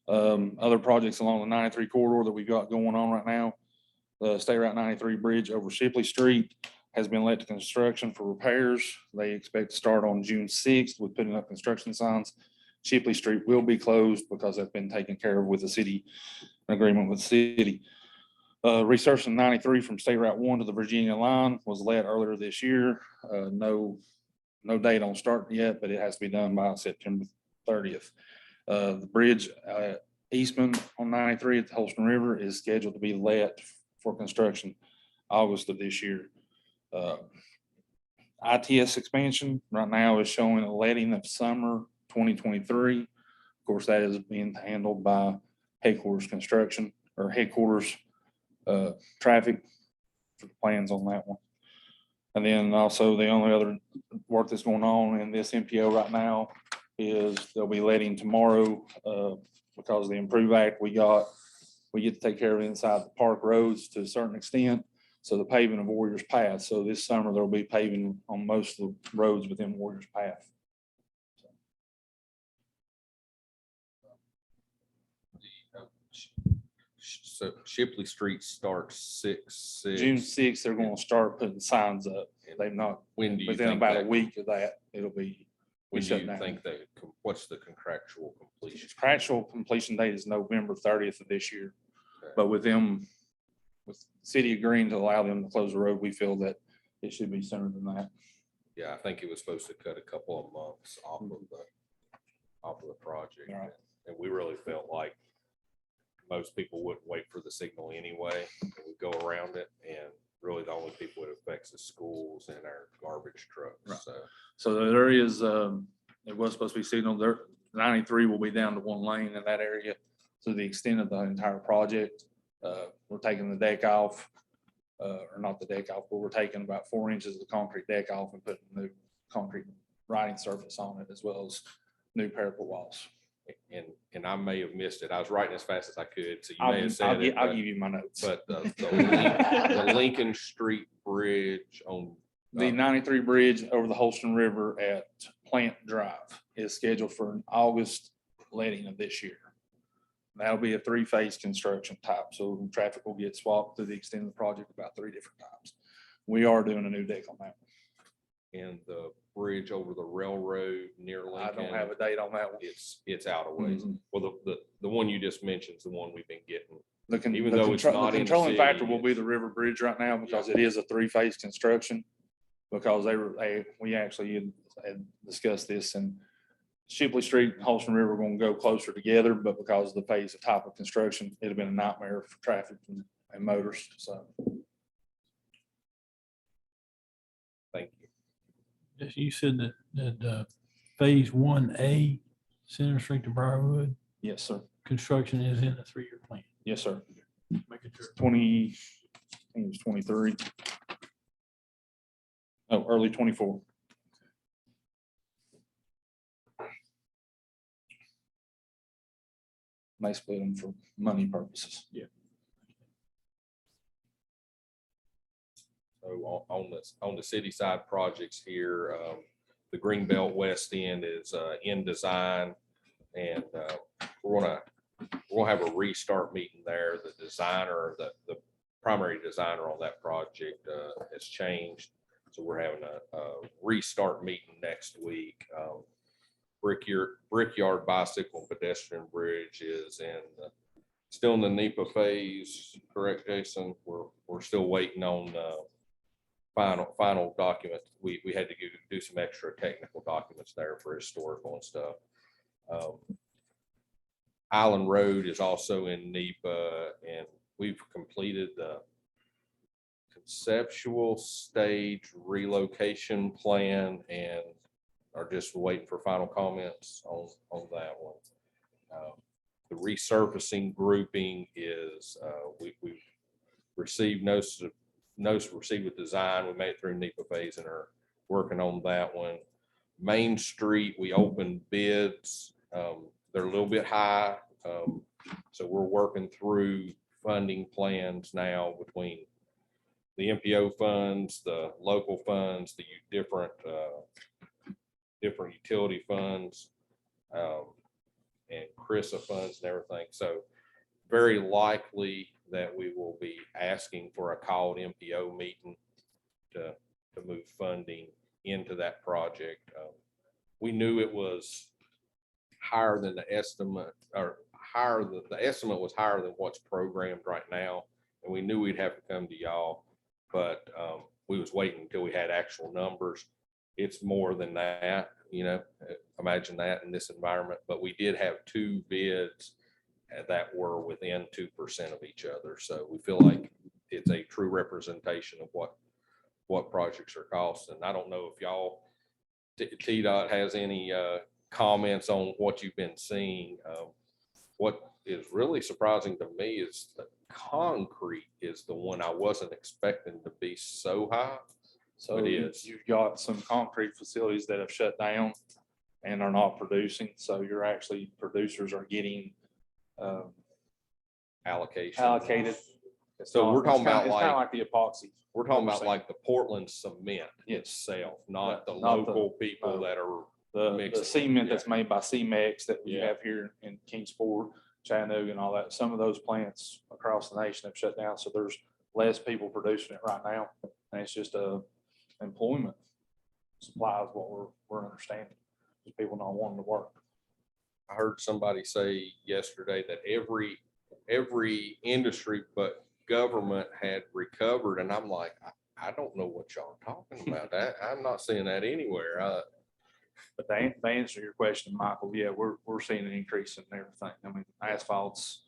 Speaker 15: Other projects along the 93 corridor that we've got going on right now. The State Route 93 bridge over Shipley Street has been let to construction for repairs. They expect to start on June 6th with putting up construction signs. Shipley Street will be closed because that's been taken care of with the city, an agreement with the city. Researching 93 from State Route 1 to the Virginia line was let earlier this year. No date on start yet, but it has to be done by September 30th. The bridge Eastman on 93 at the Holston River is scheduled to be let for construction August of this year. ITS expansion right now is showing a letting of summer 2023. Of course, that is being handled by headquarters construction or headquarters traffic for the plans on that one. And then also the only other work that's going on in this MPO right now is they'll be letting tomorrow because of the Improve Act we get to take care of inside the park roads to a certain extent. So the paving of Warriors Path. So this summer there'll be paving on most of the roads within Warriors Path.
Speaker 7: So Shipley Street starts 6/6.
Speaker 15: June 6th, they're going to start putting signs up. They've not,
Speaker 7: When do you
Speaker 15: within
Speaker 7: think
Speaker 15: about
Speaker 7: that-
Speaker 15: a week of that, it'll be.
Speaker 7: When do
Speaker 15: shut
Speaker 7: you
Speaker 15: down.
Speaker 7: think that, what's the contractual completion?
Speaker 15: Contractual completion date is November 30th of this year.
Speaker 7: Okay.
Speaker 15: But with them, with the city agreeing to allow them to close the road, we feel that it should be sooner than that.
Speaker 7: Yeah, I think it was supposed to cut a couple of months off of the project.
Speaker 15: Right.
Speaker 7: And we really felt like most people wouldn't wait for the signal anyway. And we'd go around it, and really the only people it affects is schools and our garbage trucks.
Speaker 15: Right.
Speaker 7: So
Speaker 15: So there is, it was supposed to be signaled there. 93 will be down to 1 lane in that area to the extent of the entire project. We're taking the deck off or not the deck off, but we're taking about 4 inches of the concrete deck off and putting new concrete riding surface on it, as well as new parapet walls.
Speaker 7: And I may have missed it. I was writing as fast as I could, so you
Speaker 15: I'll
Speaker 7: may have
Speaker 15: give,
Speaker 7: said it.
Speaker 15: I'll give you my notes.
Speaker 7: But the Lincoln Street Bridge on.
Speaker 15: The 93 bridge over the Holston River at Plant Drive is scheduled for an August letting of this year. That'll be a 3-phase construction type, so traffic will get swapped through the extent of the project about 3 different times. We are doing a new deck on that.
Speaker 7: And the bridge over the railroad near
Speaker 15: I
Speaker 7: Lincoln.
Speaker 15: don't have a date on that one.
Speaker 7: It's out of ways.
Speaker 15: Mhm.
Speaker 7: Well, the one you just mentioned is the one we've been getting.
Speaker 15: Even
Speaker 7: though
Speaker 15: though
Speaker 7: it's
Speaker 15: the
Speaker 7: not in the
Speaker 15: controlling factor
Speaker 7: city,
Speaker 15: will be the river bridge right now, because it is a 3-phase construction. Because we actually had discussed this, and Shipley Street and Holston River are going to go closer together, but because of the phase of type of construction, it'd have been a nightmare for traffic and motorists, so.
Speaker 7: Thank you.
Speaker 5: Yes, you said that phase 1A, Center Street to Briarwood,
Speaker 15: Yes, sir.
Speaker 5: construction is in the 3-year plan.
Speaker 15: Yes, sir.
Speaker 5: Making sure.
Speaker 15: 20, I think it was 23. Oh, early 24. They split them for money purposes.
Speaker 7: Yeah. So on the city side projects here, the Greenbelt West End is in design, and we're gonna have a restart meeting there. The designer, the primary designer on that project has changed, so we're having a restart meeting next week. Brickyard Bicycle and Pedestrian Bridge is still in the NEPA phase, correct, Jason? We're still waiting on final documents. We had to do some extra technical documents there for historical and stuff. Island Road is also in NEPA, and we've completed the conceptual stage relocation plan and are just waiting for final comments on that one. The resurfacing grouping is, we've received notice received with design. We made it through NEPA phase and are working on that one. Main Street, we opened bids. They're a little bit high. So we're working through funding plans now between the MPO funds, the local funds, the different utility funds, and CRISA funds and everything. So very likely that we will be asking for a called MPO meeting to move funding into that project. We knew it was higher than the estimate, or the estimate was higher than what's programmed right now. And we knew we'd have to come to y'all, but we was waiting until we had actual numbers. It's more than that, imagine that in this environment, but we did have 2 bids that were within 2% of each other. So we feel like it's a true representation of what projects are costing. I don't know if y'all, Tdot has any comments on what you've been seeing. What is really surprising to me is the concrete is the one I wasn't expecting to be so high.
Speaker 15: So
Speaker 7: It is.
Speaker 15: you've got some concrete facilities that have shut down and are not producing. So you're actually, producers are getting
Speaker 7: Allocation.
Speaker 15: allocated.
Speaker 7: So we're talking about
Speaker 15: It's kind of
Speaker 7: like,
Speaker 15: like the epoxy.
Speaker 7: we're talking about like the Portland cement itself, not the local people that are
Speaker 15: The
Speaker 7: mixing.
Speaker 15: cement
Speaker 7: Yeah.
Speaker 15: that's made by CMEX that we
Speaker 7: Yeah.
Speaker 15: have here in Kingsport, Chattanooga and all that. Some of those plants across the nation have shut down. So there's less people producing it right now. And it's just employment supply is what we're understanding. Just people not wanting to work.
Speaker 7: I heard somebody say yesterday that every industry but government had recovered, and I'm like, I don't know what y'all are talking about. I'm not seeing that anywhere.
Speaker 15: But to answer your question, Michael, yeah, we're seeing an increase in everything. I mean, asphalt's,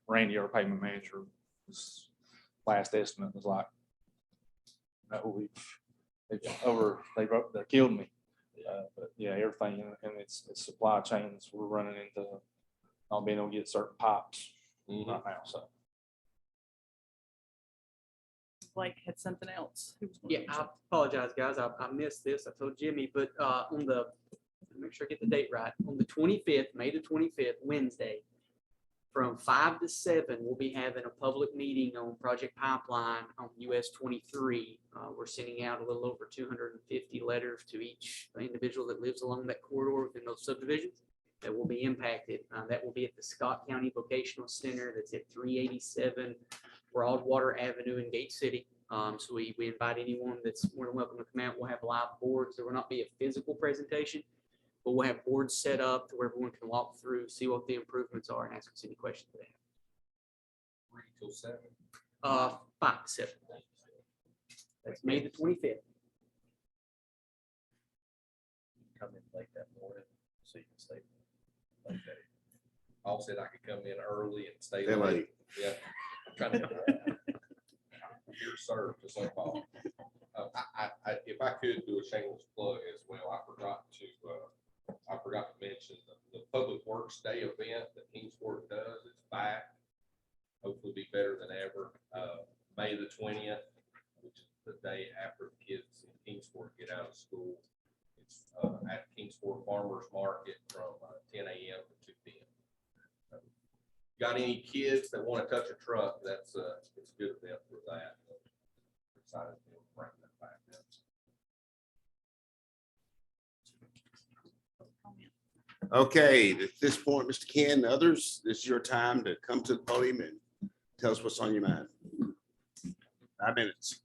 Speaker 15: Randy, our pavement manager, his last estimate was like, they killed me. But yeah, everything and it's supply chains, we're running into not being able to get certain pipes right now, so.
Speaker 2: Blake had something else. He was gonna
Speaker 3: Yeah,
Speaker 2: mention.
Speaker 3: I apologize, guys. I missed this. I told Jimmy, but on the, make sure I get the date right. On the 25th, May the 25th, Wednesday, from 5 to 7, we'll be having a public meeting on Project Pipeline on US 23. We're sending out a little over 250 letters to each individual that lives along that corridor within those subdivisions that will be impacted. That will be at the Scott County Vocational Center that's at 387 Broadwater Avenue in Gate City. So we invite anyone that's more than welcome to come out. We'll have live boards. There will not be a physical presentation, but we'll have boards set up to where everyone can walk through, see what the improvements are, and ask us any questions they have.
Speaker 7: 3 till 7.
Speaker 3: 5 to 7. That's May the 25th.
Speaker 4: Come in late that morning, so you can stay. Late that
Speaker 7: All said I could come in early and stay
Speaker 1: Stay
Speaker 7: late.
Speaker 1: late.
Speaker 7: Yeah. I'm trying to. You're served to some call. If I could do a shameless plug as well, I forgot to mention the Public Works Day event that Kingsport does. It's back. Hopefully be better than ever. May the 20th, which is the day after the kids in Kingsport get out of school. It's at Kingsport Farmers Market from 10 a.m. to 2 p.m. Got any kids that want to touch a truck? It's a good event for that. Excited to bring that back.
Speaker 1: Okay, at this point, Mr. Ken, others, this is your time to come to the podium and tell us what's on your mind. 5 minutes.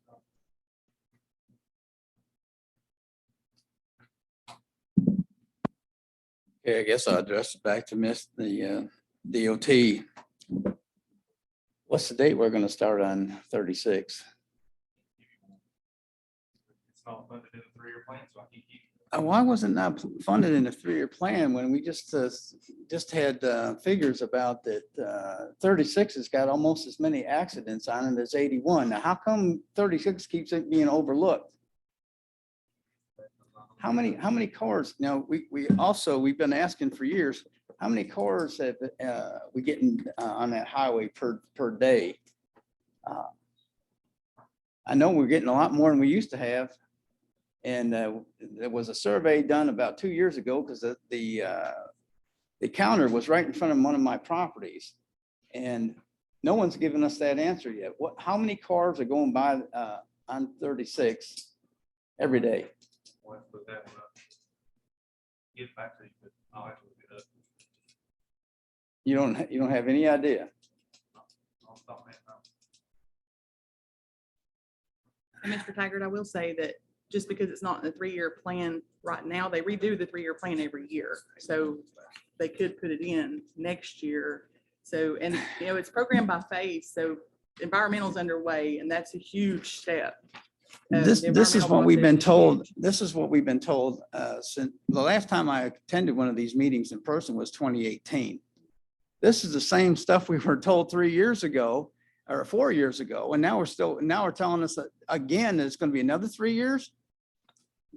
Speaker 8: Okay, I guess I'll address it back to the DOT. What's the date we're gonna start on 36?
Speaker 15: It's not funded in the 3-year plan, so I can keep.
Speaker 8: Why wasn't that funded in a 3-year plan when we just had figures about that 36 has got almost as many accidents on it as 81? Now, how come 36 keeps it being overlooked? How many cars? Now, we've been asking for years, how many cars have we getting on that highway per day? I know we're getting a lot more than we used to have. And there was a survey done about 2 years ago because the counter was right in front of one of my properties. And no one's given us that answer yet. How many cars are going by on 36 every day?
Speaker 15: We'll have to put that one up. Get back to you, but I'll have to look it up.
Speaker 8: You don't have any idea.
Speaker 15: I'll stop that now.
Speaker 2: And Mr. Taggart, I will say that just because it's not in the 3-year plan right now, they redo the 3-year plan every year. So they could put it in next year. So, and it's programmed by phase. So environmental's underway, and that's a huge step.
Speaker 8: This
Speaker 2: The
Speaker 8: is
Speaker 2: environmental
Speaker 8: what we've been
Speaker 2: process is
Speaker 8: told.
Speaker 2: huge.
Speaker 8: This is what we've been told since the last time I attended one of these meetings in person was 2018. This is the same stuff we were told 3 years ago or 4 years ago. And now we're telling us that again, it's going to be another 3 years.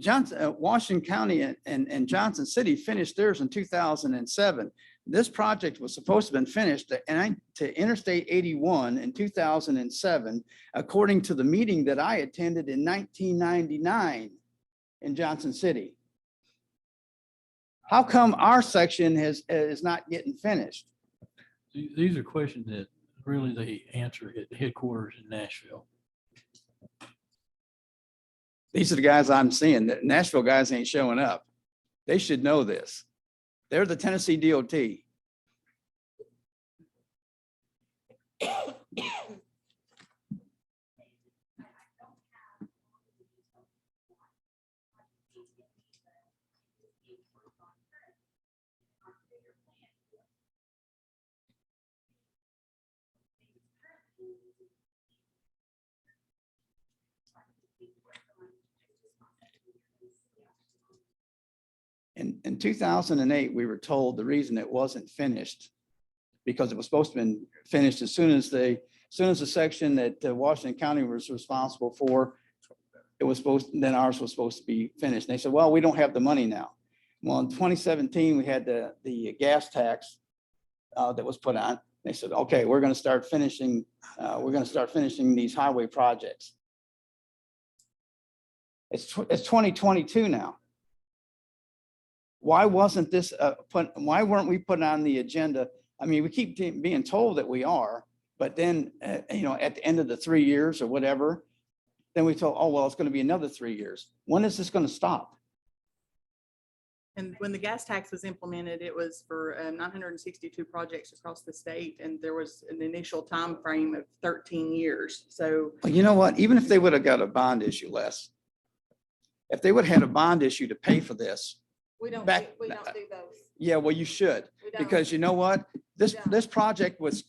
Speaker 8: Washington County and Johnson City finished theirs in 2007. This project was supposed to have been finished to Interstate 81 in 2007, according to the meeting that I attended in 1999 in Johnson City. How come our section is not getting finished?
Speaker 5: These are questions that really they answer at headquarters in Nashville.
Speaker 8: These are the guys I'm seeing. The Nashville guys ain't showing up. They should know this. They're the Tennessee DOT. In 2008, we were told the reason it wasn't finished because it was supposed to have been finished as soon as the section that Washington County was responsible for, then ours was supposed to be finished. And they said, well, we don't have the money now. Well, in 2017, we had the gas tax that was put on. They said, okay, we're going to start finishing these highway projects. It's 2022 now. Why wasn't this, why weren't we put on the agenda? I mean, we keep being told that we are, but then, you know, at the end of the 3 years or whatever, then we told, oh, well, it's going to be another 3 years. When is this going to stop?
Speaker 2: And when the gas tax was implemented, it was for 962 projects across the state, and there was an initial time frame of 13 years. So
Speaker 8: Well, you know what? Even if they would have got a bond issue, Les, if they would have had a bond issue to pay for this,
Speaker 10: We don't,
Speaker 8: Back-
Speaker 10: we don't do those.
Speaker 8: yeah, well, you should.
Speaker 10: We don't.
Speaker 8: Because you know what? This,
Speaker 10: don't.
Speaker 8: this project was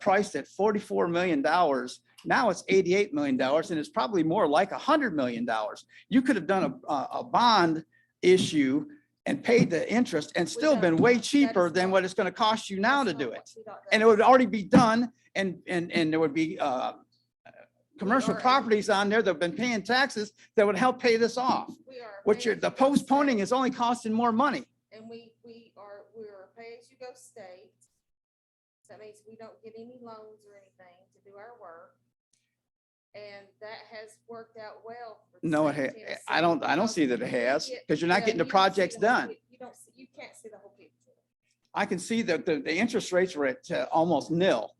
Speaker 8: priced at $44 million. Now it's $88 million, and it's probably more like $100 million. You could have done a bond issue and paid the interest and still been way cheaper than what it's going to cost you now to do it. And it would already be done, and there would be commercial properties on there that have been paying taxes that would help pay this off. The postponing is only costing more money.
Speaker 10: And we're a pay-as-you-go state. So that means we don't get any loans or anything to do our work. And that has worked out well. For the
Speaker 8: No,
Speaker 10: state of
Speaker 8: I
Speaker 10: Tennessee
Speaker 8: don't see that it has, because you're not getting the
Speaker 10: you don't see
Speaker 8: projects
Speaker 10: the whole
Speaker 8: done.
Speaker 10: pic- You can't see the whole picture.
Speaker 8: I can see that the interest rates were at almost nil.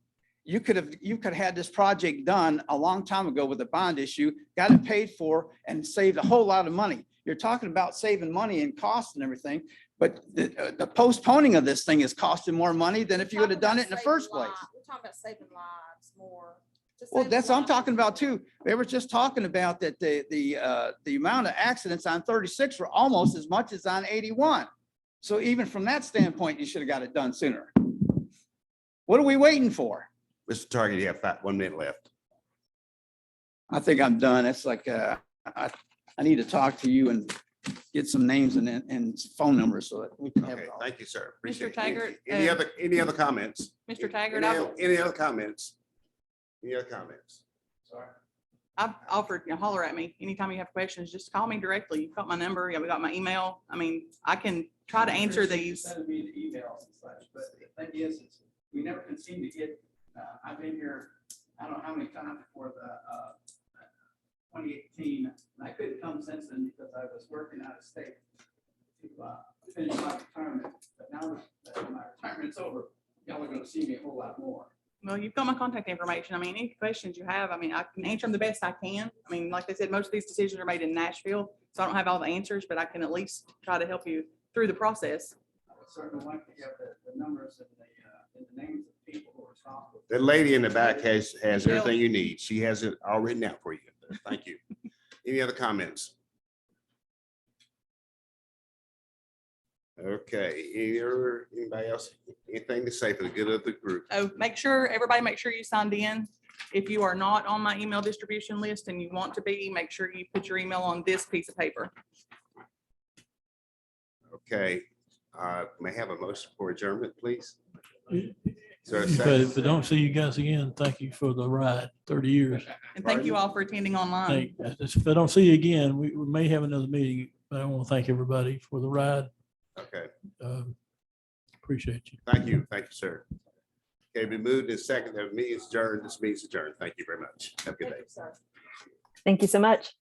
Speaker 8: You could have had this project done a long time ago with a bond issue, got it paid for, and saved a whole lot of money. You're talking about saving money and costs and everything, but the postponing of this thing is costing more money than if you would have done it in the first place.
Speaker 10: We're talking about saving lives more. to
Speaker 8: Well,
Speaker 10: save
Speaker 8: that's what I'm
Speaker 10: lives
Speaker 8: talking about
Speaker 10: more.
Speaker 8: too. They were just talking about that the amount of accidents on 36 were almost as much as on 81. So even from that standpoint, you should have got it done sooner. What are we waiting for?
Speaker 1: Mr. Target, you have 1 minute left.
Speaker 8: I think I'm done. It's like, I need to talk to you and get some names and phone numbers so that we can have
Speaker 1: Okay,
Speaker 8: it all.
Speaker 1: thank you, sir. Appreciate it.
Speaker 2: Taggart,
Speaker 1: Any other comments?
Speaker 2: Mr. Taggart,
Speaker 1: Any other comments? Any other comments?
Speaker 2: I've offered, holler at me anytime you have questions, just call me directly. You've got my number, you got my email. I mean, I can try to answer these.
Speaker 8: Sending me the emails and such, but the thing is, we never can seem to get, I've been here, I don't know how many times for the 2018, and I couldn't come since then because I was working out of state to finish my retirement. But now that my retirement's over, y'all are gonna see me a whole lot more.
Speaker 2: Well, you've got my contact information. I mean, any questions you have, I mean, I can answer them the best I can. I mean, like I said, most of these decisions are made in Nashville, so I don't have all the answers, but I can at least try to help you through the process.
Speaker 8: I would certainly like to have the numbers and the names of people who are responsible.
Speaker 1: The lady in the back has everything you need. She has it all written out for you. Thank you. Any other comments? Okay, anybody else, anything to say for the good of the group?
Speaker 2: Oh, everybody make sure you signed in. If you are not on my email distribution list and you want to be, make sure you put your email on this piece of paper.
Speaker 1: Okay, may I have a motion for adjournment, please? Is there a
Speaker 5: If
Speaker 1: second?
Speaker 5: I don't see you guys again, thank you for the ride, 30 years.
Speaker 2: And thank you all for attending online.
Speaker 5: If I don't see you again, we may have another meeting, but I want to thank everybody for the ride.
Speaker 1: Okay,
Speaker 5: Appreciate you.
Speaker 1: thank you, sir. Okay, we moved in second, the meeting is adjourned, this meeting is adjourned. Thank you very much. Have a good
Speaker 10: Thank
Speaker 1: day.
Speaker 10: you, sir.
Speaker 11: Thank you so much.